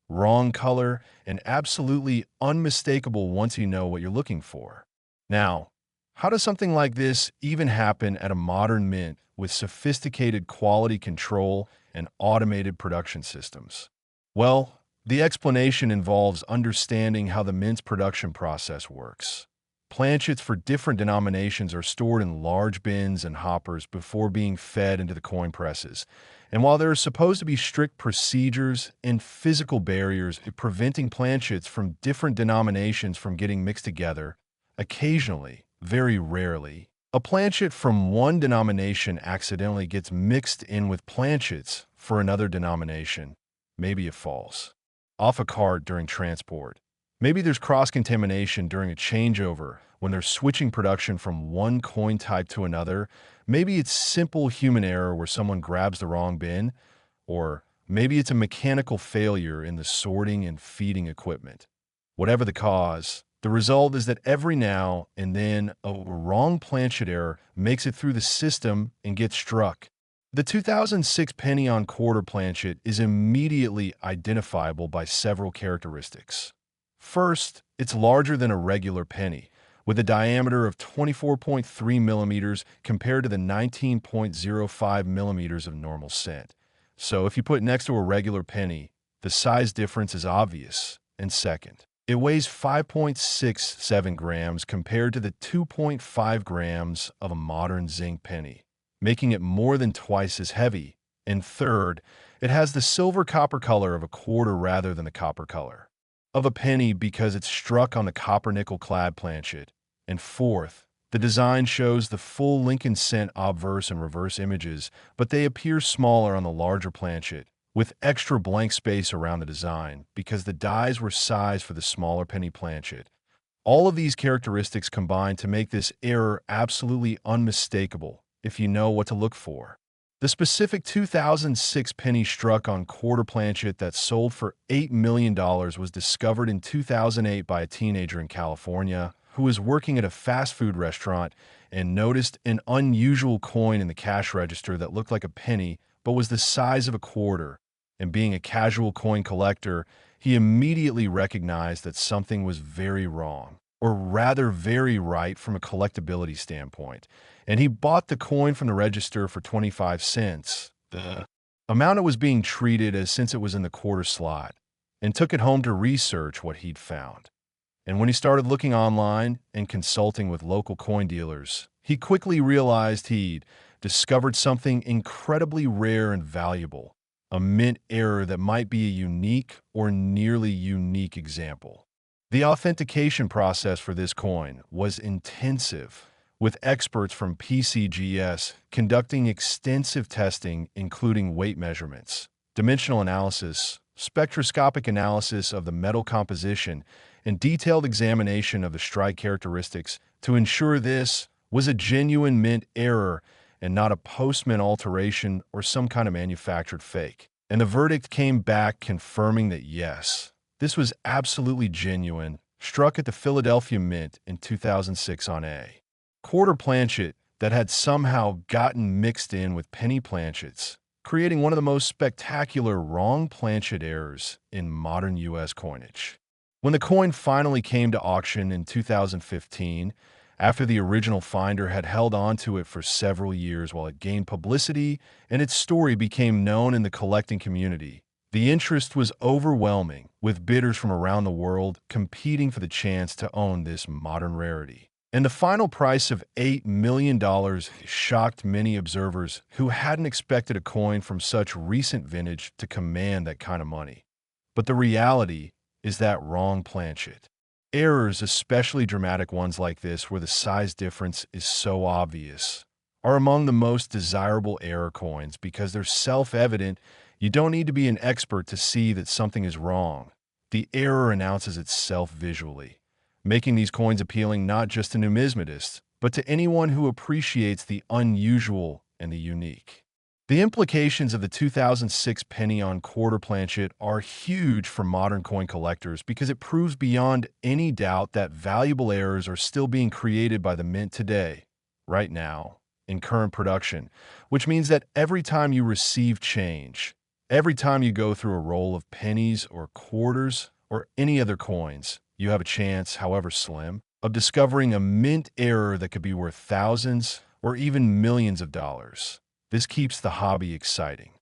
wrong color, and absolutely unmistakable once you know what you're looking for. Now, how does something like this even happen at a modern mint with sophisticated quality control and automated production systems? Well, the explanation involves understanding how the mint's production process works. Planchets for different denominations are stored in large bins and hoppers before being fed into the coin presses. And while there are supposed to be strict procedures and physical barriers preventing planchets from different denominations from getting mixed together, occasionally, very rarely, a planchet from one denomination accidentally gets mixed in with planchets for another denomination. Maybe it falls off a cart during transport. Maybe there's cross-contamination during a changeover when they're switching production from one coin type to another. Maybe it's simple human error where someone grabs the wrong bin, or maybe it's a mechanical failure in the sorting and feeding equipment. Whatever the cause, the result is that every now and then a wrong planchet error makes it through the system and gets struck. The 2006 penny on quarter planchet is immediately identifiable by several characteristics. First, it's larger than a regular penny, with a diameter of 24.3 millimeters compared to the 19.05 millimeters of normal cent. So if you put it next to a regular penny, the size difference is obvious. And second, it weighs 5.67 grams compared to the 2.5 grams of a modern zinc penny, making it more than twice as heavy. And third, it has the silver copper color of a quarter rather than the copper color of a penny because it's struck on the copper-nickel clad planchet. And fourth, the design shows the full Lincoln cent obverse and reverse images, but they appear smaller on the larger planchet, with extra blank space around the design because the dies were sized for the smaller penny planchet. All of these characteristics combine to make this error absolutely unmistakable if you know what to look for. The specific 2006 penny struck on quarter planchet that sold for $8 million was discovered in 2008 by a teenager in California who was working at a fast food restaurant and noticed an unusual coin in the cash register that looked like a penny but was the size of a quarter. And being a casual coin collector, he immediately recognized that something was very wrong, or rather very right from a collectability standpoint. And he bought the coin from the register for 25 cents, the amount it was being treated as since it was in the quarter slot, and took it home to research what he'd found. And when he started looking online and consulting with local coin dealers, he quickly realized he'd discovered something incredibly rare and valuable, a mint error that might be a unique or nearly unique example. The authentication process for this coin was intensive, with experts from PCGS conducting extensive testing including weight measurements, dimensional analysis, spectroscopic analysis of the metal composition, and detailed examination of the strike characteristics to ensure this was a genuine mint error and not a post-mint alteration or some kind of manufactured fake. And the verdict came back confirming that yes, this was absolutely genuine, struck at the Philadelphia Mint in 2006 on a quarter planchet that had somehow gotten mixed in with penny planchets, creating one of the most spectacular wrong planchet errors in modern U.S. coinage. When the coin finally came to auction in 2015, after the original finder had held onto it for several years while it gained publicity and its story became known in the collecting community, the interest was overwhelming, with bidders from around the world competing for the chance to own this modern rarity. And the final price of $8 million shocked many observers who hadn't expected a coin from such recent vintage to command that kind of money. But the reality is that wrong planchet errors, especially dramatic ones like this where the size difference is so obvious, are among the most desirable error coins because they're self-evident. You don't need to be an expert to see that something is wrong. The error announces itself visually, making these coins appealing not just to numismatists, but to anyone who appreciates the unusual and the unique. The implications of the 2006 penny on quarter planchet are huge for modern coin collectors because it proves beyond any doubt that valuable errors are still being created by the mint today, right now, in current production, which means that every time you receive change, every time you go through a roll of pennies or quarters or any other coins, you have a chance, however slim, of discovering a mint error that could be worth thousands or even millions of dollars. This keeps the hobby exciting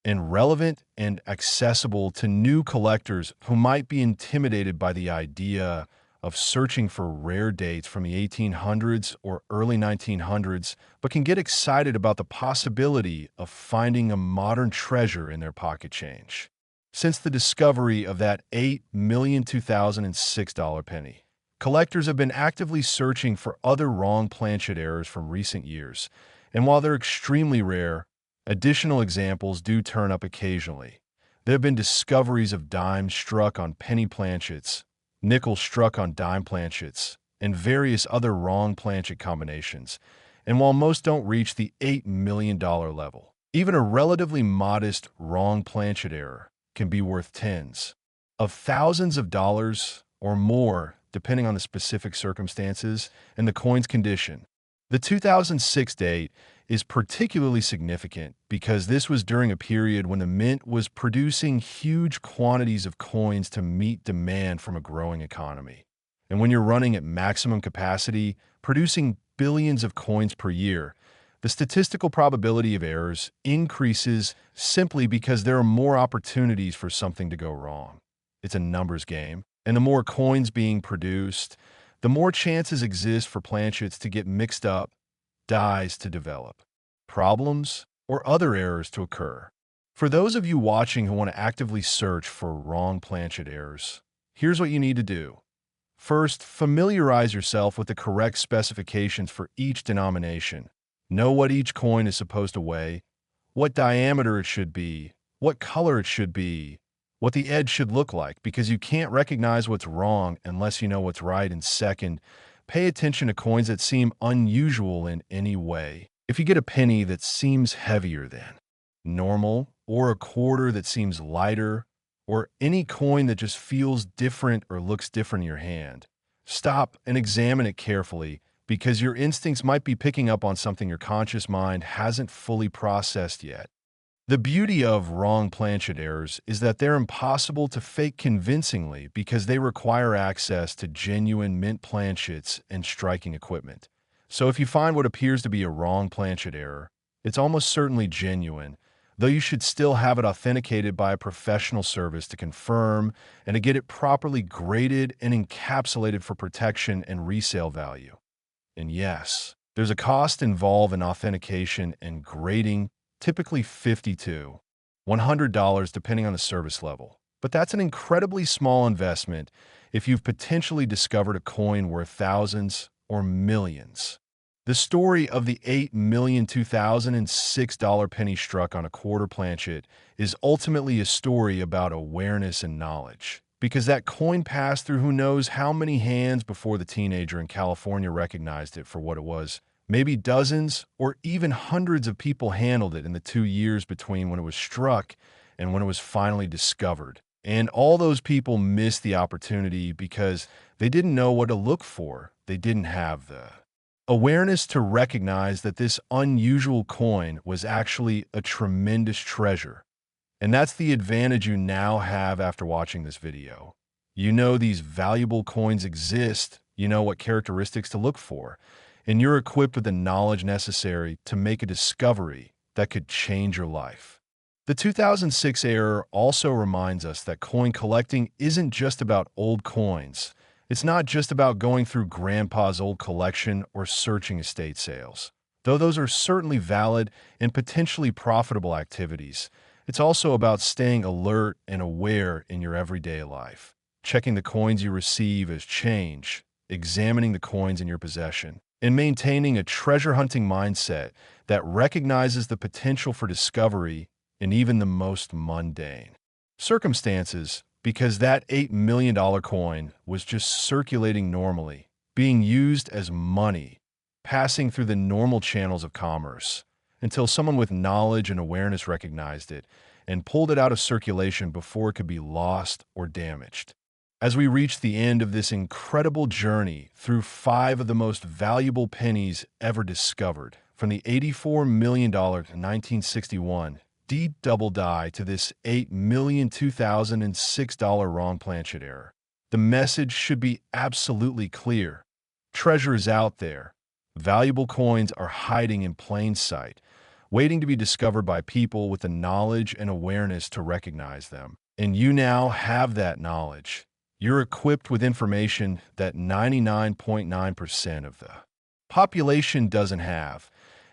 and relevant and accessible to new collectors who might be intimidated by the idea of searching for rare dates from the 1800s or early 1900s, but can get excited about the possibility of finding a modern treasure in their pocket change. Since the discovery of that $8 million 2006 penny, collectors have been actively searching for other wrong planchet errors from recent years. And while they're extremely rare, additional examples do turn up occasionally. There have been discoveries of dimes struck on penny planchets, nickels struck on dime planchets, and various other wrong planchet combinations. And while most don't reach the $8 million level, even a relatively modest wrong planchet error can be worth tens of thousands of dollars or more, depending on the specific circumstances and the coin's condition. The 2006 date is particularly significant because this was during a period when the mint was producing huge quantities of coins to meet demand from a growing economy. And when you're running at maximum capacity, producing billions of coins per year, the statistical probability of errors increases simply because there are more opportunities for something to go wrong. It's a numbers game, and the more coins being produced, the more chances exist for planchets to get mixed up, dies to develop, problems, or other errors to occur. For those of you watching who want to actively search for wrong planchet errors, here's what you need to do. First, familiarize yourself with the correct specifications for each denomination. Know what each coin is supposed to weigh, what diameter it should be, what color it should be, what the edge should look like, because you can't recognize what's wrong unless you know what's right. And second, pay attention to coins that seem unusual in any way. If you get a penny that seems heavier than normal, or a quarter that seems lighter, or any coin that just feels different or looks different in your hand, stop and examine it carefully because your instincts might be picking up on something your conscious mind hasn't fully processed yet. The beauty of wrong planchet errors is that they're impossible to fake convincingly because they require access to genuine mint planchets and striking equipment. So if you find what appears to be a wrong planchet error, it's almost certainly genuine, though you should still have it authenticated by a professional service to confirm and to get it properly graded and encapsulated for protection and resale value. And yes, there's a cost involved in authentication and grading, typically $50 to $100 depending on the service level. But that's an incredibly small investment if you've potentially discovered a coin worth thousands or millions. The story of the 8,000,2006 penny struck on a quarter planchet is ultimately a story about awareness and knowledge. Because that coin passed through who knows how many hands before the teenager in California recognized it for what it was. Maybe dozens or even hundreds of people handled it in the 2 years between when it was struck and when it was finally discovered. And all those people missed the opportunity because they didn't know what to look for. They didn't have the awareness to recognize that this unusual coin was actually a tremendous treasure. And that's the advantage you now have after watching this video. You know these valuable coins exist, you know what characteristics to look for, and you're equipped with the knowledge necessary to make a discovery that could change your life. The 2006 error also reminds us that coin collecting isn't just about old coins. It's not just about going through grandpa's old collection or searching estate sales. Though those are certainly valid and potentially profitable activities, it's also about staying alert and aware in your everyday life, checking the coins you receive as change, examining the coins in your possession, and maintaining a treasure-hunting mindset that recognizes the potential for discovery in even the most mundane circumstances, because that $8 million coin was just circulating normally, being used as money, passing through the normal channels of commerce, until someone with knowledge and awareness recognized it and pulled it out of circulation before it could be lost or damaged. As we reach the end of this incredible journey through 5 of the most valuable pennies ever discovered, from the $84 million in 1961 Doubled Die to this $8,000,000 wrong planchet error, the message should be absolutely clear. Treasure is out there. Valuable coins are hiding in plain sight, waiting to be discovered by people with the knowledge and awareness to recognize them. And you now have that knowledge. You're equipped with information that 99.9% of the population doesn't have.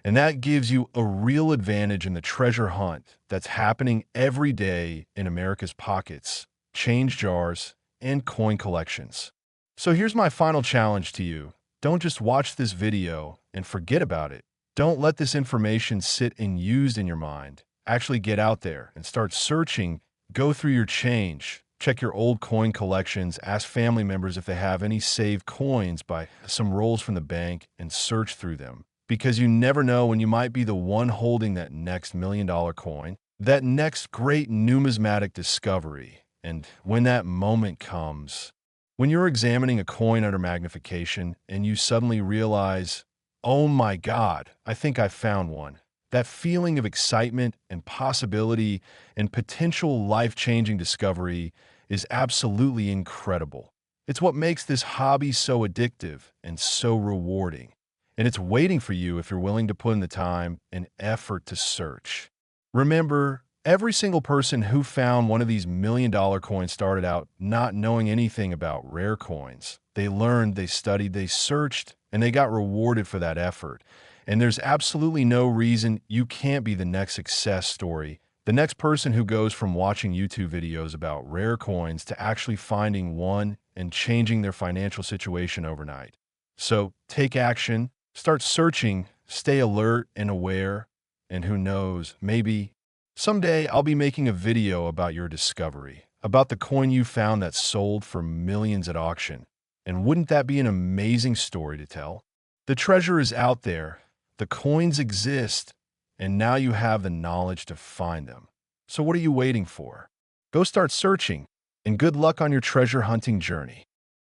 And that gives you a real advantage in the treasure hunt that's happening every day in America's pockets, change jars, and coin collections. So here's my final challenge to you. Don't just watch this video and forget about it. Don't let this information sit unused in your mind. Actually get out there and start searching. Go through your change. Check your old coin collections. Ask family members if they have any saved coins by some rolls from the bank and search through them. Because you never know when you might be the one holding that next $1 million coin, that next great numismatic discovery. And when that moment comes, when you're examining a coin under magnification and you suddenly realize, oh my God, I think I found one. That feeling of excitement and possibility and potential life-changing discovery is absolutely incredible. It's what makes this hobby so addictive and so rewarding. And it's waiting for you if you're willing to put in the time and effort to search. Remember, every single person who found one of these $1 million coins started out not knowing anything about rare coins. They learned, they studied, they searched, and they got rewarded for that effort. And there's absolutely no reason you can't be the next success story, the next person who goes from watching YouTube videos about rare coins to actually finding one and changing their financial situation overnight. So take action. Start searching, stay alert and aware, and who knows, maybe someday I'll be making a video about your discovery, about the coin you found that sold for millions at auction. And wouldn't that be an amazing story to tell? The treasure is out there, the coins exist, and now you have the knowledge to find them. So what are you waiting for? Go start searching, and good luck on your treasure hunting journey.